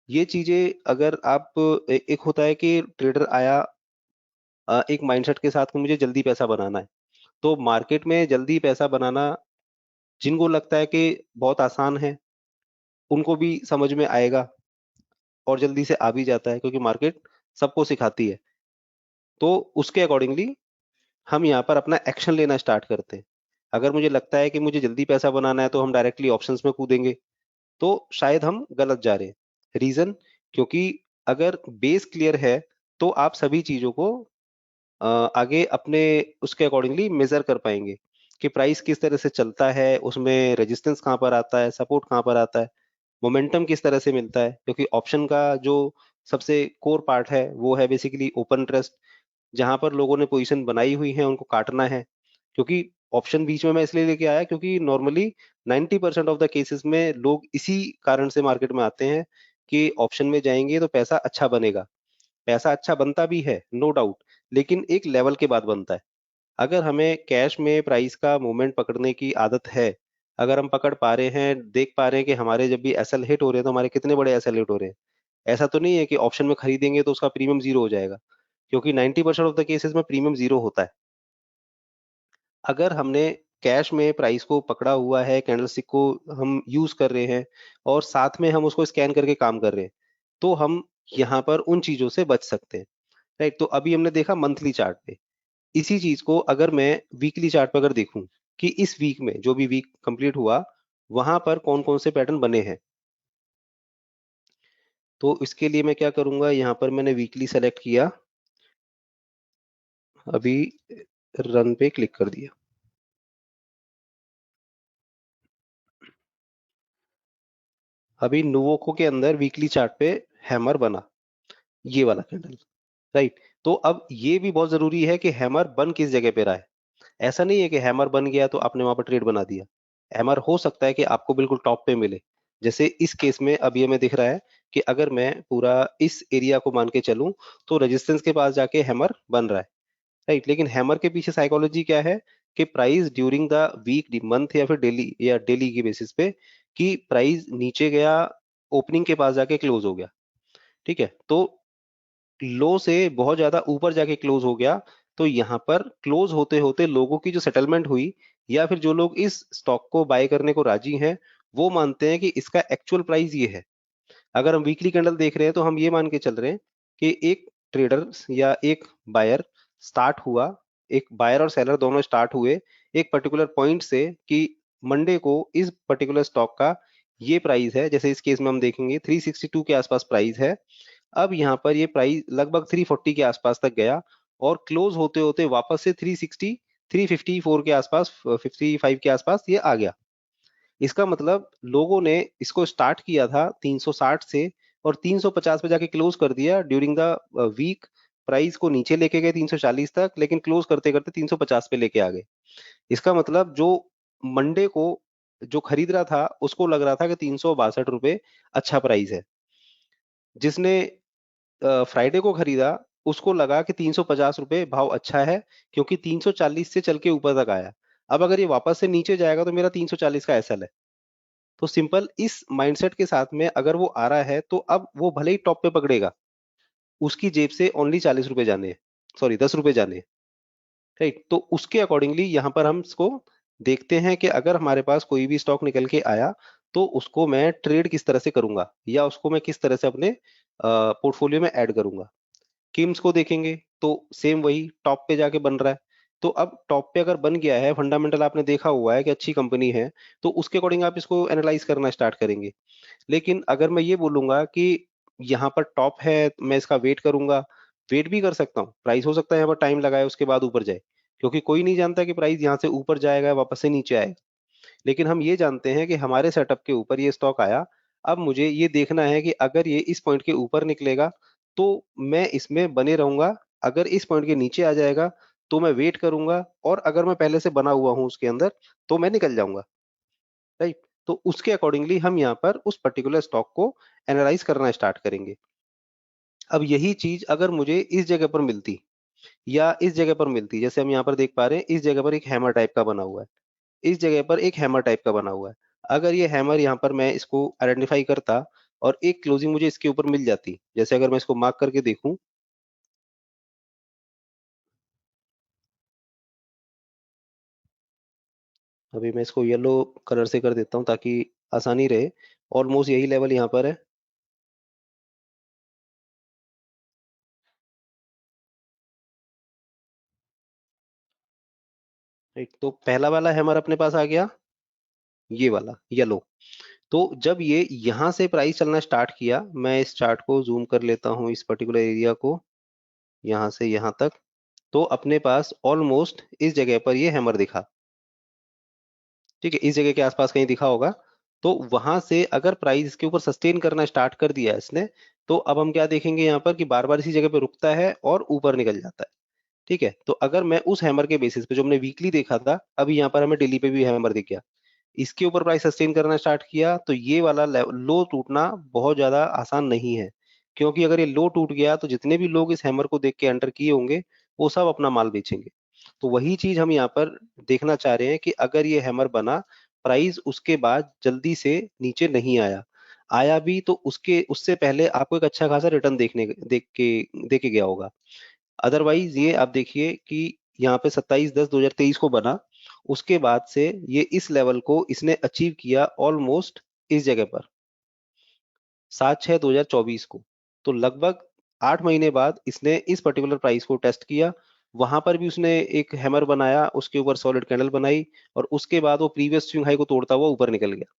ये चीजें अगर आप एक होता है कि ट्रेडर आया एक माइंडसेट के साथ कि मुझे जल्दी पैसा बनाना है, तो मार्केट में जल्दी पैसा बनाना जिनको लगता है कि बहुत आसान है, उनको भी समझ में आएगा और जल्दी से आ भी जाता है, क्योंकि मार्केट सबको सिखाती है। तो उसके अकॉर्डिंगली हम यहाँ पर अपना एक्शन लेना स्टार्ट करते हैं। अगर मुझे लगता है कि मुझे जल्दी पैसा बनाना है तो हम डायरेक्टली ऑप्शंस में कूदेंगे, तो शायद हम गलत जा रहे हैं। रीजन, क्योंकि अगर बेस क्लियर है तो आप सभी चीजों को अ, आगे अपने उसके अकॉर्डिंगली मेजर कर पाएंगे कि प्राइस किस तरह से चलता है, उसमें रेजिस्टेंस कहाँ पर आता है, सपोर्ट कहाँ पर आता है, मोमेंटम किस तरह से मिलता है। क्योंकि ऑप्शन का जो सबसे कोर पार्ट है वो है बेसिकली ओपन इंटरेस्ट, जहां पर लोगों ने पोजीशन बनाई हुई है उनको काटना है। क्योंकि ऑप्शन बीच में मैं इसलिए लेके आया क्योंकि नॉर्मली 90% ऑफ द केसेस में लोग इसी कारण से मार्केट में आते हैं कि ऑप्शन में जाएंगे तो पैसा अच्छा बनेगा। पैसा अच्छा बनता भी है, नो डाउट, लेकिन एक लेवल के बाद बनता है। अगर हमें कैश में प्राइस का मूवमेंट पकड़ने की आदत है, अगर हम पकड़ पा रहे हैं, देख पा रहे हैं कि हमारे जब भी एसएल हिट हो रहे हैं तो हमारे कितने बड़े एसएल हिट हो रहे हैं। ऐसा तो नहीं है कि ऑप्शन में खरीदेंगे तो उसका प्रीमियम जीरो हो जाएगा, क्योंकि 90% ऑफ द केसेस में प्रीमियम जीरो होता है। अगर हमने कैश में प्राइस को पकड़ा हुआ है, कैंडलस्टिक को हम यूज कर रहे हैं और साथ में हम उसको स्कैन करके काम कर रहे हैं, तो हम यहाँ पर उन चीजों से बच सकते हैं। राइट, तो अभी हमने देखा मंथली चार्ट पे। इसी चीज को अगर मैं वीकली चार्ट पे अगर देखूं कि इस वीक में जो भी वीक कंप्लीट हुआ वहां पर कौन कौन से पैटर्न बने हैं, तो इसके लिए मैं क्या करूंगा, यहाँ पर मैंने वीकली सेलेक्ट किया, अभी रन पे क्लिक कर दिया। अभी नुवोको के अंदर वीकली चार्ट पे हैमर बना, ये वाला कैंडल। राइट, तो अब ये भी बहुत जरूरी है कि हैमर बन किस जगह पे रहा है। ऐसा नहीं है कि हैमर बन गया तो आपने वहां पर ट्रेड बना दिया। हैमर हो सकता है कि आपको बिल्कुल टॉप पे मिले। जैसे इस केस में अब ये हमें दिख रहा है कि अगर मैं पूरा इस एरिया को मान के चलूं तो रेजिस्टेंस के पास जाके हैमर बन रहा है। राइट, लेकिन हैमर के पीछे साइकोलॉजी क्या है कि price during the week, month या फिर डेली या डेली की बेसिस पे कि प्राइस नीचे गया, ओपनिंग के पास जाके क्लोज हो गया। ठीक है, तो लो से बहुत ज्यादा ऊपर जाके क्लोज हो गया, तो यहाँ पर क्लोज होते होते लोगों की जो सेटलमेंट हुई या फिर जो लोग इस स्टॉक को बाय करने को राजी हैं, वो मानते हैं कि इसका एक्चुअल प्राइस ये है। अगर हम वीकली कैंडल देख रहे हैं तो हम ये मान के चल रहे हैं कि एक ट्रेडर या एक बायर स्टार्ट हुआ, एक बायर और सेलर दोनों स्टार्ट हुए एक पर्टिकुलर पॉइंट से कि मंडे को इस पर्टिकुलर स्टॉक का ये प्राइस है। जैसे इस केस में हम देखेंगे 362 के आसपास प्राइस है। अब यहाँ पर ये प्राइस लगभग 340 के आसपास तक गया और क्लोज होते होते वापस से 360 354 के आसपास, 55 के आसपास ये आ गया। इसका मतलब लोगों ने इसको स्टार्ट किया था 360 से और 350 पे जाके क्लोज कर दिया ड्यूरिंग द वीक। प्राइस को नीचे लेके गए 340 तक, लेकिन क्लोज करते करते 350 पे लेके आ गए। इसका मतलब जो मंडे को जो खरीद रहा था उसको लग रहा था कि 362 रुपए अच्छा प्राइस है। जिसने फ्राइडे को खरीदा उसको लगा कि 350 रुपए भाव अच्छा है, क्योंकि 340 से चल के ऊपर तक आया। अब अगर ये वापस से नीचे जाएगा तो मेरा 340 का एसएल है। तो सिंपल इस माइंडसेट के साथ में अगर वो आ रहा है तो अब वो भले ही टॉप पे पकड़ेगा, उसकी जेब से ओनली 40 रुपए जाने हैं, सॉरी 10 रुपए जाने हैं। राइट, तो उसके अकॉर्डिंगली यहाँ पर हम इसको देखते हैं कि अगर हमारे पास कोई भी स्टॉक निकल के आया तो उसको मैं ट्रेड किस तरह से करूंगा या उसको मैं किस तरह से अपने पोर्टफोलियो में ऐड करूंगा। किम्स को देखेंगे तो सेम वही टॉप पे जाके बन रहा है। तो अब टॉप पे अगर बन गया है, फंडामेंटल आपने देखा हुआ है कि अच्छी कंपनी है, तो उसके अकॉर्डिंग आप इसको एनालाइज करना स्टार्ट करेंगे। लेकिन अगर मैं ये बोलूंगा कि यहाँ पर टॉप है, मैं इसका वेट करूंगा, वेट भी कर सकता हूँ, प्राइस हो सकता है यहाँ पर टाइम लगाए उसके बाद ऊपर जाए, क्योंकि कोई नहीं जानता कि प्राइस यहाँ से ऊपर जाएगा वापस से नीचे आएगा। लेकिन हम ये जानते हैं कि हमारे सेटअप के ऊपर ये स्टॉक आया। अब मुझे ये देखना है कि अगर ये इस पॉइंट के ऊपर निकलेगा तो मैं इसमें बने रहूंगा, अगर इस पॉइंट के नीचे आ जाएगा तो मैं वेट करूंगा, और अगर मैं पहले से बना हुआ हूं उसके अंदर तो मैं निकल जाऊंगा। राइट, तो उसके अकॉर्डिंगली हम यहाँ पर उस पर्टिकुलर स्टॉक को एनालाइज करना स्टार्ट करेंगे। अब यही चीज अगर मुझे इस जगह पर मिलती या इस जगह पर मिलती, जैसे हम यहाँ पर देख पा रहे हैं इस जगह पर एक हैमर टाइप का बना हुआ है, इस जगह पर एक हैमर टाइप का बना हुआ है, अगर ये हैमर यहाँ पर मैं इसको आइडेंटिफाई करता और एक क्लोजिंग मुझे इसके ऊपर मिल जाती, जैसे अगर मैं इसको मार्क करके देखूं, अभी मैं इसको येलो कलर से कर देता हूँ ताकि आसानी रहे। ऑलमोस्ट यही लेवल यहाँ पर है। एक तो पहला वाला हैमर अपने पास आ गया, ये वाला येलो। तो जब ये यहाँ से प्राइस चलना स्टार्ट किया, मैं इस चार्ट को जूम कर लेता हूँ, इस पर्टिकुलर एरिया को, यहाँ से यहाँ तक, तो अपने पास ऑलमोस्ट इस जगह पर ये हैमर दिखा। ठीक है, इस जगह के आसपास कहीं दिखा होगा। तो वहां से अगर प्राइस के ऊपर सस्टेन करना स्टार्ट कर दिया इसने, तो अब हम क्या देखेंगे यहाँ पर कि बार बार इसी जगह पे रुकता है और ऊपर निकल जाता है। ठीक है, तो अगर मैं उस हैमर के बेसिस पे जो हमने वीकली देखा था, अभी यहाँ पर हमें डेली पे भी हैमर दिख गया, इसके ऊपर प्राइस सस्टेन करना स्टार्ट किया, तो ये वाला लो टूटना बहुत ज्यादा आसान नहीं है। क्योंकि अगर ये लो टूट गया तो जितने भी लोग इस हैमर को देख के एंटर किए होंगे, वो सब अपना माल बेचेंगे। तो वही चीज हम यहाँ पर देखना चाह रहे हैं कि अगर ये हैमर बना, प्राइस उसके बाद जल्दी से नीचे नहीं आया, आया भी तो उसके उससे पहले आपको एक अच्छा खासा रिटर्न देख के गया होगा। अदरवाइज ये आप देखिए कि यहाँ पे 27/10/2023 को बना, उसके बाद से ये इस लेवल को इसने अचीव किया ऑलमोस्ट इस जगह पर 7/6/2024 को। तो लगभग 8 महीने बाद इसने इस पर्टिकुलर प्राइस को टेस्ट किया। वहां पर भी उसने एक हैमर बनाया, उसके ऊपर सॉलिड कैंडल बनाई, और उसके बाद वो प्रीवियस स्विंग हाई को तोड़ता हुआ ऊपर निकल गया।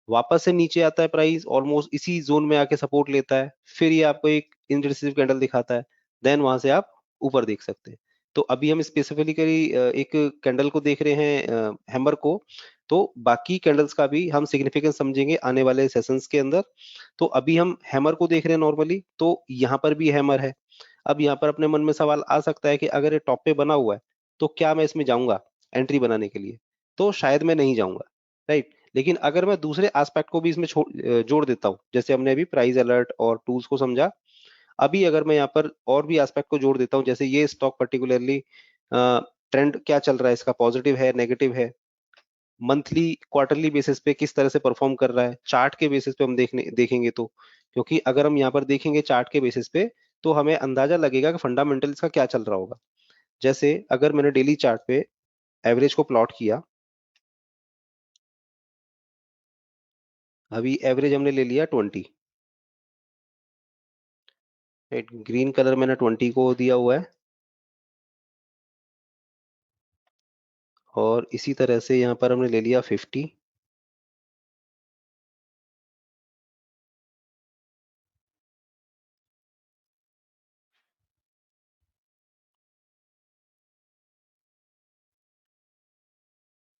वापस से नीचे आता है प्राइस, ऑलमोस्ट इसी जोन में आके सपोर्ट लेता है, फिर ये आपको एक इंडिसेसिव कैंडल दिखाता है, देन वहां से आप ऊपर देख सकते हैं। तो अभी हम स्पेसिफिकली एक कैंडल को देख रहे हैं, हैमर को। तो बाकी कैंडल्स का भी हम सिग्निफिकेंस समझेंगे आने वाले सेशंस के अंदर। तो अभी हम हैमर को देख रहे हैं नॉर्मली, तो यहाँ पर भी हैमर है। अब यहाँ पर अपने मन में सवाल आ सकता है कि अगर ये टॉप पे बना हुआ है, तो क्या मैं इसमें जाऊंगा एंट्री बनाने के लिए? तो शायद मैं नहीं जाऊंगा, राइट। लेकिन अगर मैं दूसरे एस्पेक्ट को भी इसमें जोड़ देता हूँ, जैसे हमने अभी प्राइस अलर्ट और टूल्स को समझा, अभी अगर मैं यहाँ पर और भी एस्पेक्ट को जोड़ देता हूँ, जैसे ये स्टॉक पर्टिकुलरली ट्रेंड क्या चल रहा है इसका, पॉजिटिव है नेगेटिव है, मंथली क्वार्टरली बेसिस पे किस तरह से परफॉर्म कर रहा है, चार्ट के बेसिस पे हम देखेंगे तो, क्योंकि अगर हम यहाँ पर देखेंगे चार्ट के बेसिस पे, तो हमें अंदाजा लगेगा कि फंडामेंटल्स का क्या चल रहा होगा। जैसे अगर मैंने डेली चार्ट पे एवरेज को प्लॉट किया, अभी एवरेज हमने ले लिया 20, राइट, ग्रीन कलर मैंने 20 को दिया हुआ है, और इसी तरह से यहाँ पर हमने ले लिया 50।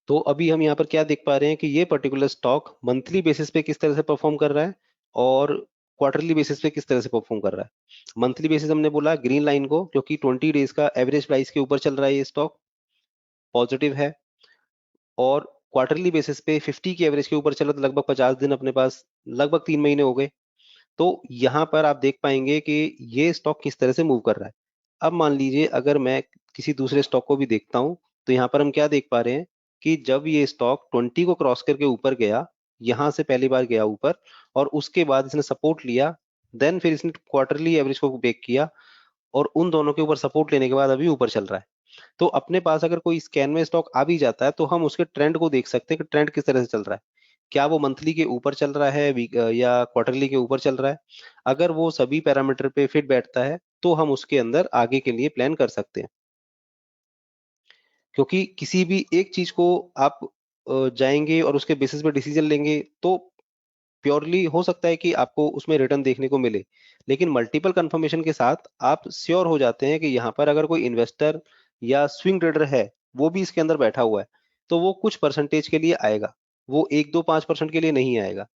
तो अभी हम यहाँ पर क्या देख पा रहे हैं कि ये पर्टिकुलर स्टॉक मंथली बेसिस पे किस तरह से परफॉर्म कर रहा है, और क्वार्टरली बेसिस पे किस तरह से परफॉर्म कर रहा है। मंथली बेसिस हमने बोला ग्रीन लाइन को, क्योंकि 20 डेज का एवरेज प्राइस के ऊपर चल रहा है ये स्टॉक, पॉजिटिव है। और क्वार्टरली बेसिस पे 50 की एवरेज के ऊपर चला, तो लगभग 50 दिन अपने पास, लगभग 3 महीने हो गए। तो यहाँ पर आप देख पाएंगे कि ये स्टॉक किस तरह से मूव कर रहा है। अब मान लीजिए अगर मैं किसी दूसरे स्टॉक को भी देखता हूँ, तो यहाँ पर हम क्या देख पा रहे हैं कि जब ये स्टॉक 20 को क्रॉस करके ऊपर गया, यहाँ से पहली बार गया ऊपर, और उसके बाद इसने सपोर्ट लिया, देन फिर इसने क्वार्टरली एवरेज को ब्रेक किया, और उन दोनों के ऊपर सपोर्ट लेने के बाद अभी ऊपर चल रहा है। तो अपने पास अगर कोई स्कैन में स्टॉक आ भी जाता है, तो हम उसके ट्रेंड को देख सकते हैं कि ट्रेंड किस तरह से चल रहा है। क्या वो मंथली के ऊपर चल रहा है, या क्वार्टरली के ऊपर चल रहा है। अगर वो सभी पैरामीटर पे फिट बैठता है, तो हम उसके अंदर आगे के लिए प्लान कर सकते हैं। क्योंकि किसी भी एक चीज को आप जाएंगे और उसके बेसिस पे डिसीजन लेंगे, तो प्योरली हो सकता है कि आपको उसमें रिटर्न देखने को मिले। लेकिन मल्टीपल कंफर्मेशन के साथ आप श्योर हो जाते हैं कि यहाँ पर अगर कोई इन्वेस्टर या स्विंग ट्रेडर है, वो भी इसके अंदर बैठा हुआ है, तो वो कुछ परसेंटेज के लिए आएगा, वो 1 2 5% के लिए नहीं आएगा।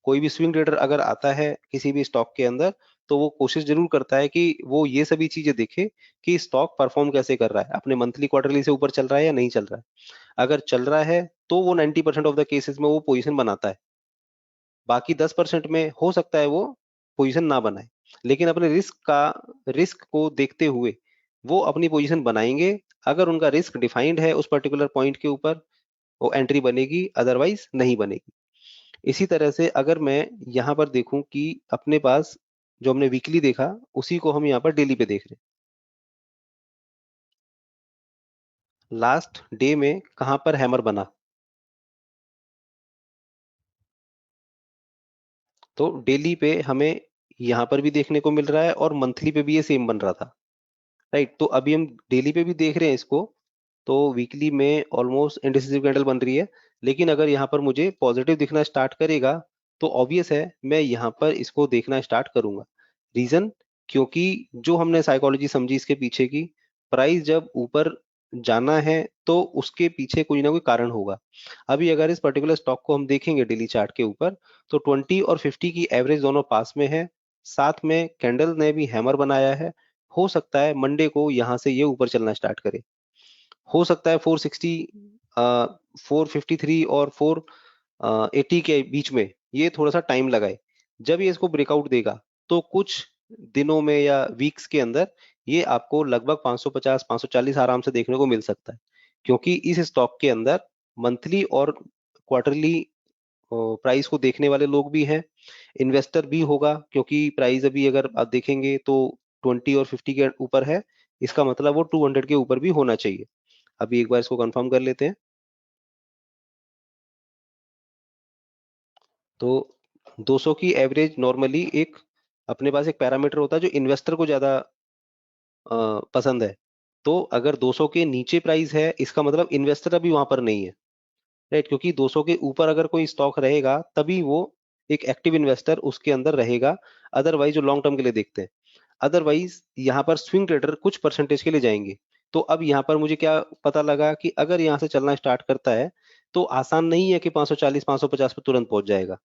कोई भी स्विंग ट्रेडर अगर आता है किसी भी स्टॉक के अंदर, तो वो कोशिश जरूर करता है कि वो ये सभी चीजें देखे कि स्टॉक परफॉर्म कैसे कर रहा है, अपने मंथली क्वार्टरली से ऊपर चल रहा है या नहीं चल रहा है। अगर चल रहा है, तो वो 90% ऑफ द केसेस में वो पोजीशन बनाता है। बाकी 10% में हो सकता है वो पोजीशन ना बनाए, लेकिन अपने रिस्क को देखते हुए वो अपनी पोजीशन बनाएंगे। अगर उनका रिस्क डिफाइंड है उस पर्टिकुलर पॉइंट के ऊपर, वो एंट्री बनेगी, अदरवाइज नहीं बनेगी। इसी तरह से अगर मैं यहाँ पर देखूं कि अपने पास जो हमने वीकली देखा उसी को हम यहाँ पर डेली पे देख रहे हैं। लास्ट डे में कहां पर हैमर बना, तो डेली पे हमें यहाँ पर भी देखने को मिल रहा है और मंथली पे भी ये सेम बन रहा था। राइट, तो अभी हम डेली पे भी देख रहे हैं इसको, तो वीकली में ऑलमोस्ट इंडिसिसिव कैंडल बन रही है। लेकिन अगर यहाँ पर मुझे पॉजिटिव दिखना स्टार्ट करेगा तो ऑब्वियस है मैं यहाँ पर इसको देखना स्टार्ट करूंगा। रीजन, क्योंकि जो हमने साइकोलॉजी समझी इसके पीछे की, प्राइस जब ऊपर जाना है तो उसके पीछे कोई ना कोई कारण होगा। अभी अगर इस पर्टिकुलर स्टॉक को हम देखेंगे डेली चार्ट के ऊपर, तो 20 और 50 की एवरेज दोनों पास में है, साथ में कैंडल ने भी हैमर बनाया है। हो सकता है मंडे को यहाँ से ये ऊपर चलना स्टार्ट करे, हो सकता है 460, 453 और 480 के बीच में ये थोड़ा सा टाइम लगाए। जब ये इसको ब्रेकआउट देगा तो कुछ दिनों में या वीक्स के अंदर ये आपको लगभग 550 540 आराम से देखने को मिल सकता है, क्योंकि इस स्टॉक के अंदर मंथली और क्वार्टरली प्राइस को देखने वाले लोग भी हैं, इन्वेस्टर भी होगा, क्योंकि प्राइस अभी अगर आप देखेंगे तो 20 और 50 के ऊपर है, इसका मतलब वो 200 के ऊपर भी होना चाहिए। अभी एक बार इसको कंफर्म कर लेते हैं। तो 200 की एवरेज नॉर्मली एक अपने पास एक पैरामीटर होता है जो इन्वेस्टर को ज्यादा पसंद है। तो अगर 200 के नीचे प्राइस है इसका मतलब इन्वेस्टर अभी वहां पर नहीं है। राइट, क्योंकि 200 के ऊपर अगर कोई स्टॉक रहेगा तभी वो एक एक्टिव इन्वेस्टर उसके अंदर रहेगा, अदरवाइज जो लॉन्ग टर्म के लिए देखते हैं। अदरवाइज यहाँ पर स्विंग ट्रेडर कुछ परसेंटेज के लिए जाएंगे। तो अब यहाँ पर मुझे क्या पता लगा कि अगर यहाँ से चलना स्टार्ट करता है तो आसान नहीं है कि 540 550 पे तुरंत पहुंच जाएगा,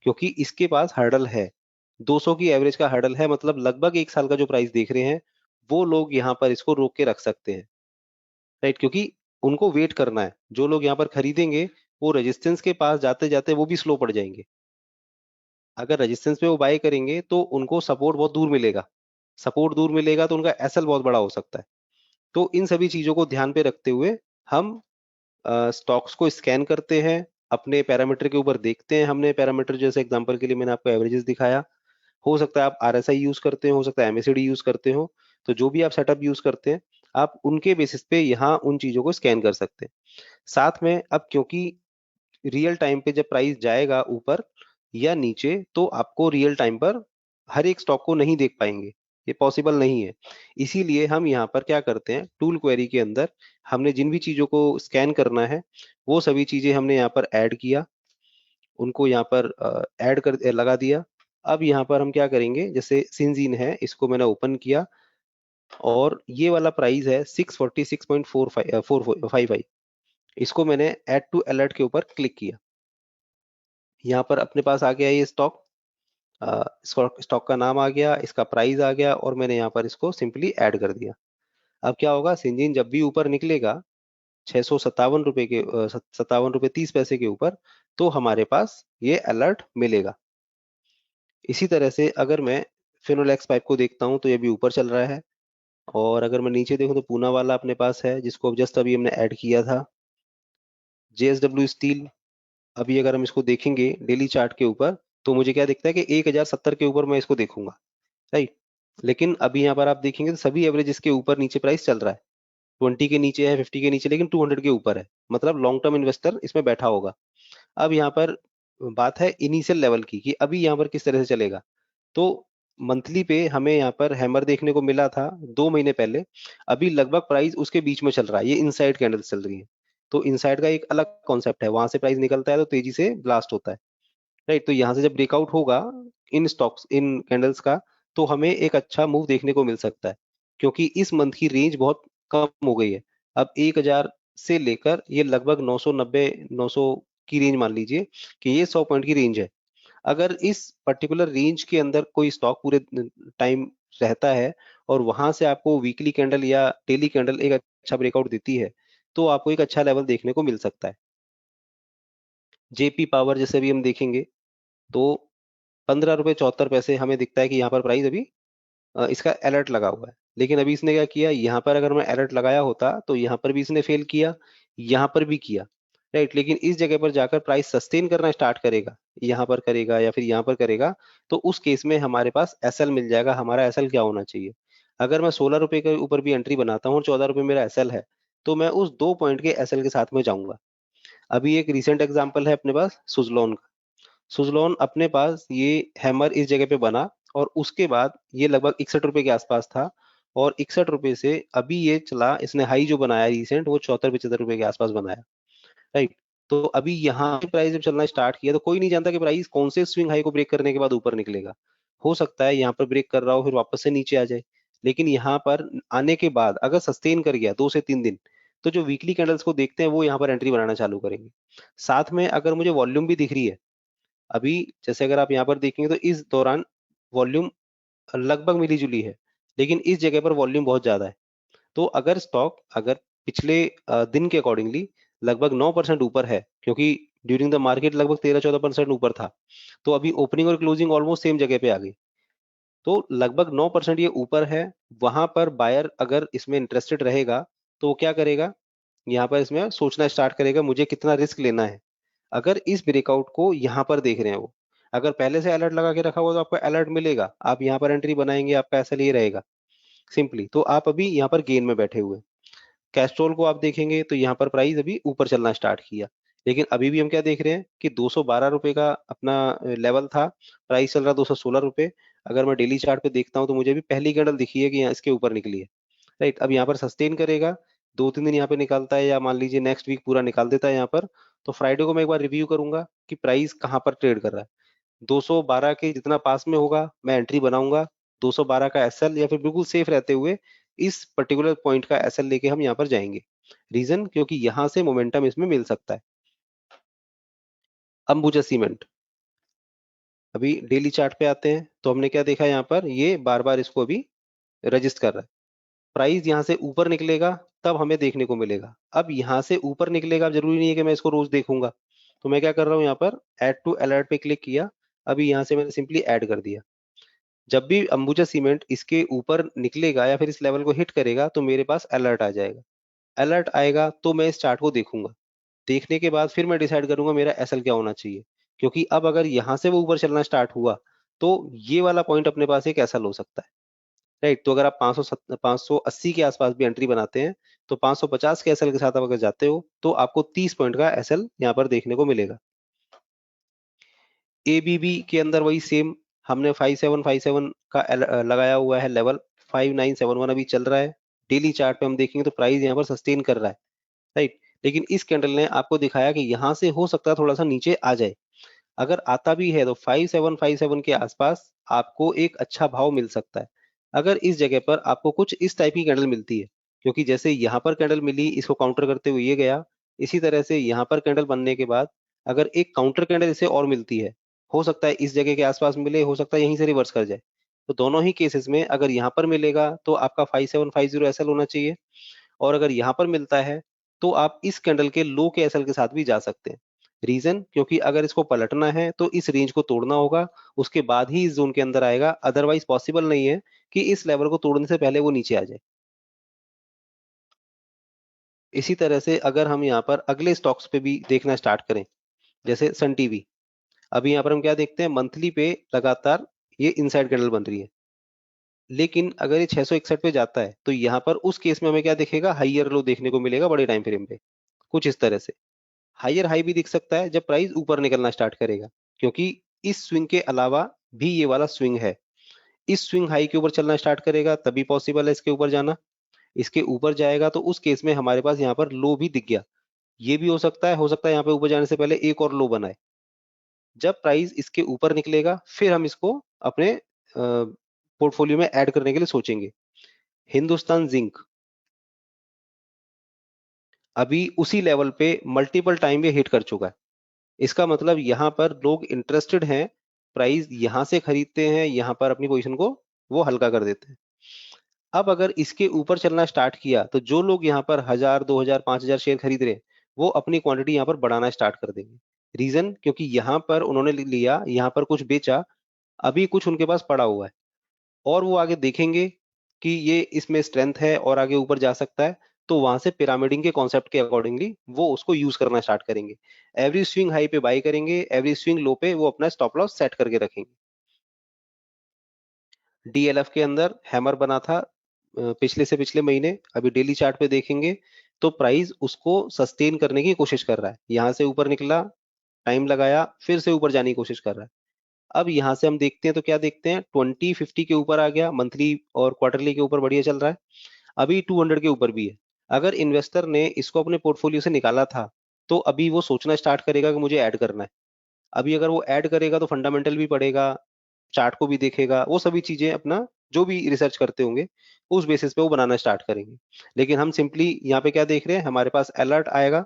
क्योंकि इसके पास हर्डल है। 200 की एवरेज का हर्डल है, मतलब लगभग एक साल का जो प्राइस देख रहे हैं वो लोग यहाँ पर इसको रोक के रख सकते हैं। राइट, क्योंकि उनको वेट करना है, जो लोग यहाँ पर खरीदेंगे वो रेजिस्टेंस के पास जाते जाते वो भी स्लो पड़ जाएंगे। अगर रेजिस्टेंस पे वो बाय करेंगे तो उनको सपोर्ट बहुत दूर मिलेगा, सपोर्ट दूर मिलेगा तो उनका एसएल बहुत बड़ा हो सकता है। तो इन सभी चीजों को ध्यान पे रखते हुए हम स्टॉक्स को स्कैन करते हैं, अपने पैरामीटर के ऊपर देखते हैं। हमने पैरामीटर जैसे एग्जांपल के लिए मैंने आपको एवरेजेस दिखाया, हो सकता है आप आरएसआई यूज करते हो सकता है एमएसीडी यूज करते हो, तो जो भी आप सेटअप यूज करते हैं आप उनके बेसिस पे यहाँ उन चीजों को स्कैन कर सकते हैं। साथ में अब क्योंकि रियल टाइम पे जब प्राइस जाएगा ऊपर या नीचे तो आपको रियल टाइम पर हर एक स्टॉक को नहीं देख पाएंगे, ये पॉसिबल नहीं है। इसीलिए हम यहाँ पर क्या करते हैं, टूल क्वेरी के अंदर हमने जिन भी चीजों को स्कैन करना है वो सभी चीजें हमने यहाँ पर ऐड किया, उनको यहाँ पर ऐड कर लगा दिया। अब यहाँ पर हम क्या करेंगे, जैसे सिंजीन है इसको मैंने ओपन किया और ये वाला प्राइस है 646.45, इसको मैंने ऐड टू अलर्ट के ऊपर क्लिक किया। यहाँ पर अपने पास आ गया ये स्टॉक, स्टॉक स्टॉक का नाम आ गया, इसका प्राइस आ गया और मैंने यहाँ पर इसको सिंपली ऐड कर दिया। अब क्या होगा, सिंजीन जब भी ऊपर निकलेगा 657 रुपए के 57 रुपए 30 पैसे के ऊपर, तो हमारे पास ये अलर्ट मिलेगा। इसी तरह से अगर मैं फिनोलेक्स पाइप को देखता हूँ तो ये भी ऊपर चल रहा है, और अगर मैं नीचे देखूँ तो पूना वाला अपने पास है जिसको जस्ट अभी हमने ऐड किया था। जेएसडब्ल्यू स्टील, अभी अगर हम इसको देखेंगे डेली चार्ट के ऊपर तो मुझे क्या दिखता है कि 1070 के ऊपर मैं इसको देखूंगा। राइट, लेकिन अभी यहाँ पर आप देखेंगे तो सभी एवरेज इसके ऊपर नीचे प्राइस चल रहा है, 20 के नीचे है, 50 के नीचे, लेकिन 200 के ऊपर है, मतलब लॉन्ग टर्म इन्वेस्टर इसमें बैठा होगा। अब यहाँ पर बात है इनिशियल लेवल की कि अभी यहाँ पर किस तरह से चलेगा। तो मंथली पे हमें यहाँ पर हैमर देखने को मिला था 2 महीने पहले, अभी लगभग प्राइस उसके बीच में चल रहा है, ये इनसाइड कैंडल्स चल रही है। तो इनसाइड का एक अलग कॉन्सेप्ट है, वहां से प्राइस निकलता है तो तेजी से ब्लास्ट होता है। राइट, तो यहाँ से जब ब्रेकआउट होगा इन स्टॉक्स इन कैंडल्स का तो हमें एक अच्छा मूव देखने को मिल सकता है, क्योंकि इस मंथ की रेंज बहुत कम हो गई है। अब 1000 से लेकर ये लगभग 990 900 की रेंज मान लीजिए कि ये 100 पॉइंट की रेंज है। अगर इस पर्टिकुलर रेंज के अंदर कोई स्टॉक पूरे टाइम रहता है और वहां से आपको वीकली कैंडल या डेली कैंडल एक अच्छा ब्रेकआउट देती है तो आपको एक अच्छा लेवल देखने को मिल सकता है। जेपी पावर जैसे भी हम देखेंगे तो 15 रुपए 74 पैसे हमें दिखता है कि यहाँ पर प्राइस अभी इसका अलर्ट लगा हुआ है। लेकिन अभी इसने क्या किया, यहाँ पर अगर मैं अलर्ट लगाया होता तो यहाँ पर भी इसने फेल किया, यहाँ पर भी किया। राइट। लेकिन इस जगह पर जाकर प्राइस सस्टेन करना स्टार्ट करेगा, यहाँ पर करेगा या फिर यहाँ पर करेगा, तो उस केस में हमारे पास एसएल मिल जाएगा। हमारा एसएल क्या होना चाहिए? अगर मैं 16 रुपए के ऊपर भी एंट्री बनाता हूँ और 14 रुपए मेरा एसएल है, तो मैं उस 2 पॉइंट के एसएल के साथ में जाऊंगा। अभी एक रिसेंट एग्जांपल है अपने पास सुजलॉन का। सुजलॉन अपने पास ये हैमर इस जगह पे बना, और उसके बाद ये लगभग 61 रुपए के आसपास था, और 61 रुपए से अभी ये चला, इसने हाई जो बनाया रिसेंट वो 74-75 रुपए के आसपास बनाया। राइट। तो अभी यहाँ पे प्राइस जब चलना स्टार्ट किया, तो कोई नहीं जानता कि प्राइस कौन से स्विंग हाई को ब्रेक करने के बाद ऊपर निकलेगा। हो सकता है यहाँ पर ब्रेक कर रहा हो फिर वापस से नीचे आ जाए। लेकिन यहाँ पर आने के बाद अगर सस्टेन कर गया 2 से 3 दिन, तो जो वीकली कैंडल्स को देखते हैं वो यहाँ पर एंट्री बनाना चालू करेंगे। साथ में अगर मुझे वॉल्यूम भी दिख रही है, अभी जैसे अगर आप यहाँ पर देखेंगे तो इस दौरान वॉल्यूम लगभग मिली जुली है, लेकिन इस जगह पर वॉल्यूम बहुत ज्यादा है। तो अगर स्टॉक अगर पिछले दिन के अकॉर्डिंगली लगभग 9% ऊपर है, क्योंकि ड्यूरिंग द मार्केट लगभग 13-14% ऊपर था, तो अभी ओपनिंग और क्लोजिंग ऑलमोस्ट सेम जगह पे आ गई, तो लगभग 9% ये ऊपर है। वहां पर बायर अगर इसमें इंटरेस्टेड रहेगा, तो वो क्या करेगा? यहाँ पर इसमें सोचना स्टार्ट करेगा मुझे कितना रिस्क लेना है। अगर इस ब्रेकआउट को यहाँ पर देख रहे हैं वो, अगर पहले से अलर्ट लगा के रखा हुआ तो आपको अलर्ट मिलेगा, आप यहाँ पर एंट्री बनाएंगे, आपका ऐसा लिए रहेगा सिंपली। तो आप अभी यहाँ पर गेन में बैठे हुए। कैस्ट्रोल को आप देखेंगे तो यहाँ पर प्राइस अभी ऊपर चलना स्टार्ट किया, लेकिन अभी भी हम क्या देख रहे हैं कि 212 रुपए का अपना लेवल था, प्राइस चल रहा 216 रुपए। अगर मैं डेली चार्ट पे देखता हूँ तो मुझे अभी पहली कैंडल दिखी है कि यहाँ इसके ऊपर निकली है। राइट। अब यहाँ पर सस्टेन करेगा, 2-3 दिन यहाँ पे निकालता है, या मान लीजिए नेक्स्ट वीक पूरा निकाल देता है यहाँ पर, तो फ्राइडे को मैं एक बार रिव्यू करूंगा कि प्राइस कहाँ पर ट्रेड कर रहा है। 212 के जितना पास में होगा मैं एंट्री बनाऊंगा, 212 का एसएल, या फिर बिल्कुल सेफ रहते हुए इस पर्टिकुलर पॉइंट का एसएल लेके हम यहाँ पर जाएंगे। रीजन क्योंकि यहाँ से मोमेंटम इसमें मिल सकता है। अंबुजा सीमेंट, अभी डेली चार्ट पे आते हैं तो हमने क्या देखा? यहाँ पर ये बार बार इसको अभी रजिस्ट कर रहा है। प्राइस यहाँ से ऊपर निकलेगा तब हमें देखने को मिलेगा। अब यहाँ से ऊपर निकलेगा, अब जरूरी नहीं है कि मैं इसको रोज देखूंगा, तो मैं क्या कर रहा हूँ, यहाँ पर ऐड टू अलर्ट पे क्लिक किया। अभी यहाँ से मैंने सिंपली ऐड कर दिया। जब भी अंबुजा सीमेंट इसके ऊपर निकलेगा या फिर इस लेवल को हिट करेगा, तो मेरे पास अलर्ट आ जाएगा। अलर्ट आएगा तो मैं इस चार्ट को देखूंगा। देखने के बाद फिर मैं डिसाइड करूंगा मेरा एसएल क्या होना चाहिए, क्योंकि अब अगर यहाँ से वो ऊपर चलना स्टार्ट हुआ, तो ये वाला पॉइंट अपने पास एक एसएल हो सकता है। राइट। तो अगर आप 580 के आसपास भी एंट्री बनाते हैं, तो 550 के एसएल के साथ आप अगर जाते हो, तो आपको 30 पॉइंट का एसएल यहाँ पर देखने को मिलेगा। एबीबी के अंदर वही सेम, हमने 5757 का लगाया हुआ है लेवल। 5971 अभी चल रहा है। डेली चार्ट पे हम देखेंगे तो प्राइस यहाँ पर सस्टेन कर रहा है। राइट। लेकिन इस कैंडल ने आपको दिखाया कि यहाँ से हो सकता है थोड़ा सा नीचे आ जाए। अगर आता भी है तो 5757 के आसपास आपको एक अच्छा भाव मिल सकता है। अगर इस जगह पर आपको कुछ इस टाइप की कैंडल मिलती है, क्योंकि जैसे यहाँ पर कैंडल मिली इसको काउंटर करते हुए ये गया, इसी तरह से यहाँ पर कैंडल बनने के बाद अगर एक काउंटर कैंडल इसे और मिलती है, हो सकता है इस जगह के आसपास मिले, हो सकता है यहीं से रिवर्स कर जाए। तो दोनों ही केसेस में अगर यहाँ पर मिलेगा तो आपका 5750 एसएल होना चाहिए, और अगर यहाँ पर मिलता है तो आप इस कैंडल के लो के एसएल के साथ भी जा सकते हैं। रीजन क्योंकि अगर इसको पलटना है तो इस रेंज को तोड़ना होगा, उसके बाद ही इस जोन के अंदर आएगा, अदरवाइज पॉसिबल नहीं है कि इस लेवल को तोड़ने से पहले वो नीचे आ जाए। इसी तरह से अगर हम यहाँ पर अगले स्टॉक्स पे भी देखना स्टार्ट करें, जैसे सन टीवी, अभी यहाँ पर हम क्या देखते हैं, मंथली पे लगातार ये इनसाइड कैंडल बन रही है। लेकिन अगर ये 661 पे जाता है तो यहाँ पर उस केस में हमें क्या दिखेगा, हाइयर लो देखने को मिलेगा बड़े टाइम फ्रेम पे, कुछ इस तरह से। हायर हाई भी दिख सकता है जब प्राइस ऊपर निकलना स्टार्ट करेगा, क्योंकि इस स्विंग के अलावा भी ये वाला स्विंग है। इस स्विंग हाई के ऊपर चलना स्टार्ट करेगा तभी पॉसिबल है इसके ऊपर जाना। इसके ऊपर जाएगा तो उस केस में हमारे पास यहाँ पर लो भी दिख गया। ये भी हो सकता है यहाँ पे ऊपर जाने से पहले एक और लो बनाए। जब प्राइस इसके ऊपर निकलेगा फिर हम इसको अपने पोर्टफोलियो में ऐड करने के लिए सोचेंगे। हिंदुस्तान जिंक, अभी उसी लेवल पे मल्टीपल टाइम ये हिट कर चुका है। इसका मतलब यहाँ पर लोग इंटरेस्टेड हैं, प्राइस यहाँ से खरीदते हैं, यहाँ पर अपनी पोजीशन को वो हल्का कर देते हैं। अब अगर इसके ऊपर चलना स्टार्ट किया तो जो लोग यहाँ पर 1000 2000 5000 शेयर खरीद रहे हैं, वो अपनी क्वांटिटी यहाँ पर बढ़ाना स्टार्ट कर देंगे। रीजन क्योंकि यहाँ पर उन्होंने लिया, यहाँ पर कुछ बेचा, अभी कुछ उनके पास पड़ा हुआ है, और वो आगे देखेंगे कि ये इसमें स्ट्रेंथ है और आगे ऊपर जा सकता है, तो वहां से पिरामिडिंग के कॉन्सेप्ट के अकॉर्डिंगली वो उसको यूज करना स्टार्ट करेंगे। एवरी स्विंग हाई पे बाई करेंगे, एवरी स्विंग लो पे वो अपना स्टॉप लॉस सेट करके रखेंगे। डीएलएफ के अंदर हैमर बना था पिछले से पिछले महीने, अभी डेली चार्ट पे देखेंगे तो प्राइस उसको सस्टेन करने की कोशिश कर रहा है। यहां से ऊपर निकला, टाइम लगाया, फिर से ऊपर जाने की कोशिश कर रहा है। अब यहां से हम देखते हैं तो क्या देखते हैं, 2050 के ऊपर आ गया, मंथली और क्वार्टरली के ऊपर बढ़िया चल रहा है। अभी 200 के ऊपर भी है। अगर इन्वेस्टर ने इसको अपने पोर्टफोलियो से निकाला था तो अभी वो सोचना स्टार्ट करेगा कि मुझे ऐड करना है। अभी अगर वो ऐड करेगा तो फंडामेंटल भी पढ़ेगा, चार्ट को भी देखेगा, वो सभी चीजें अपना जो भी रिसर्च करते होंगे उस बेसिस पे वो बनाना स्टार्ट करेंगे। लेकिन हम सिंपली यहाँ पे क्या देख रहे हैं, हमारे पास अलर्ट आएगा,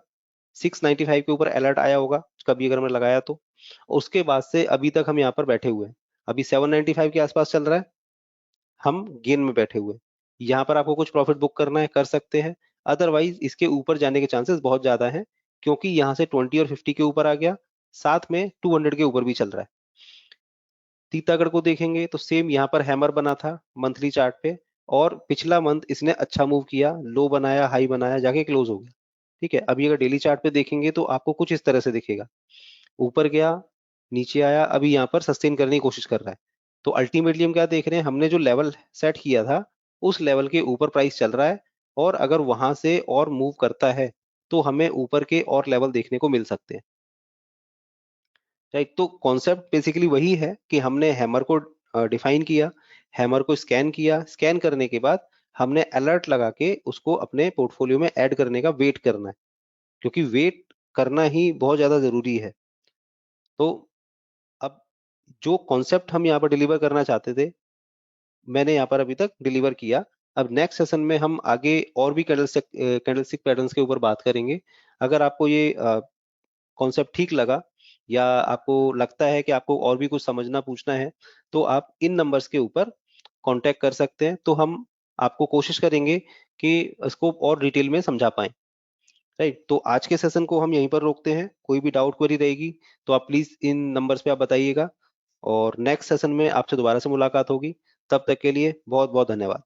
695 के ऊपर अलर्ट आया होगा कभी अगर मैंने लगाया तो। उसके बाद से अभी तक हम यहाँ पर बैठे हुए हैं, अभी 795 के आसपास चल रहा है, हम गेन में बैठे हुए हैं। यहाँ पर आपको कुछ प्रॉफिट बुक करना है कर सकते हैं, अदरवाइज इसके ऊपर जाने के चांसेस बहुत ज्यादा हैं, क्योंकि यहाँ से 20 और 50 के ऊपर आ गया, साथ में 200 के ऊपर भी चल रहा है। तीतागढ़ को देखेंगे तो सेम यहाँ पर हैमर बना था मंथली चार्ट पे, और पिछला मंथ इसने अच्छा मूव किया, लो बनाया, हाई बनाया, जाके क्लोज हो गया। ठीक है, अभी अगर डेली चार्ट पे देखेंगे तो आपको कुछ इस तरह से दिखेगा, ऊपर गया, नीचे आया, अभी यहाँ पर सस्टेन करने की कोशिश कर रहा है। तो अल्टीमेटली हम क्या देख रहे हैं, हमने जो लेवल सेट किया था उस लेवल के ऊपर प्राइस चल रहा है, और अगर वहां से और मूव करता है तो हमें ऊपर के और लेवल देखने को मिल सकते हैं। राइट, तो कॉन्सेप्ट बेसिकली वही है कि हमने हैमर को डिफाइन किया, हैमर को स्कैन किया, स्कैन करने के बाद हमने अलर्ट लगा के उसको अपने पोर्टफोलियो में ऐड करने का वेट करना है, क्योंकि वेट करना ही बहुत ज्यादा जरूरी है। तो अब जो कॉन्सेप्ट हम यहाँ पर डिलीवर करना चाहते थे, मैंने यहाँ पर अभी तक डिलीवर किया। अब नेक्स्ट सेशन में हम आगे और भी कैंडलस्टिक पैटर्न्स के ऊपर बात करेंगे। अगर आपको ये कॉन्सेप्ट ठीक लगा, या आपको लगता है कि आपको और भी कुछ समझना पूछना है, तो आप इन नंबर्स के ऊपर कांटेक्ट कर सकते हैं, तो हम आपको कोशिश करेंगे कि इसको और डिटेल में समझा पाएं। राइट, तो आज के सेशन को हम यहीं पर रोकते हैं। कोई भी डाउट क्वेरी रहेगी तो आप प्लीज इन नंबर्स पे आप बताइएगा, और नेक्स्ट सेशन में आपसे दोबारा से मुलाकात होगी। तब तक के लिए बहुत बहुत धन्यवाद।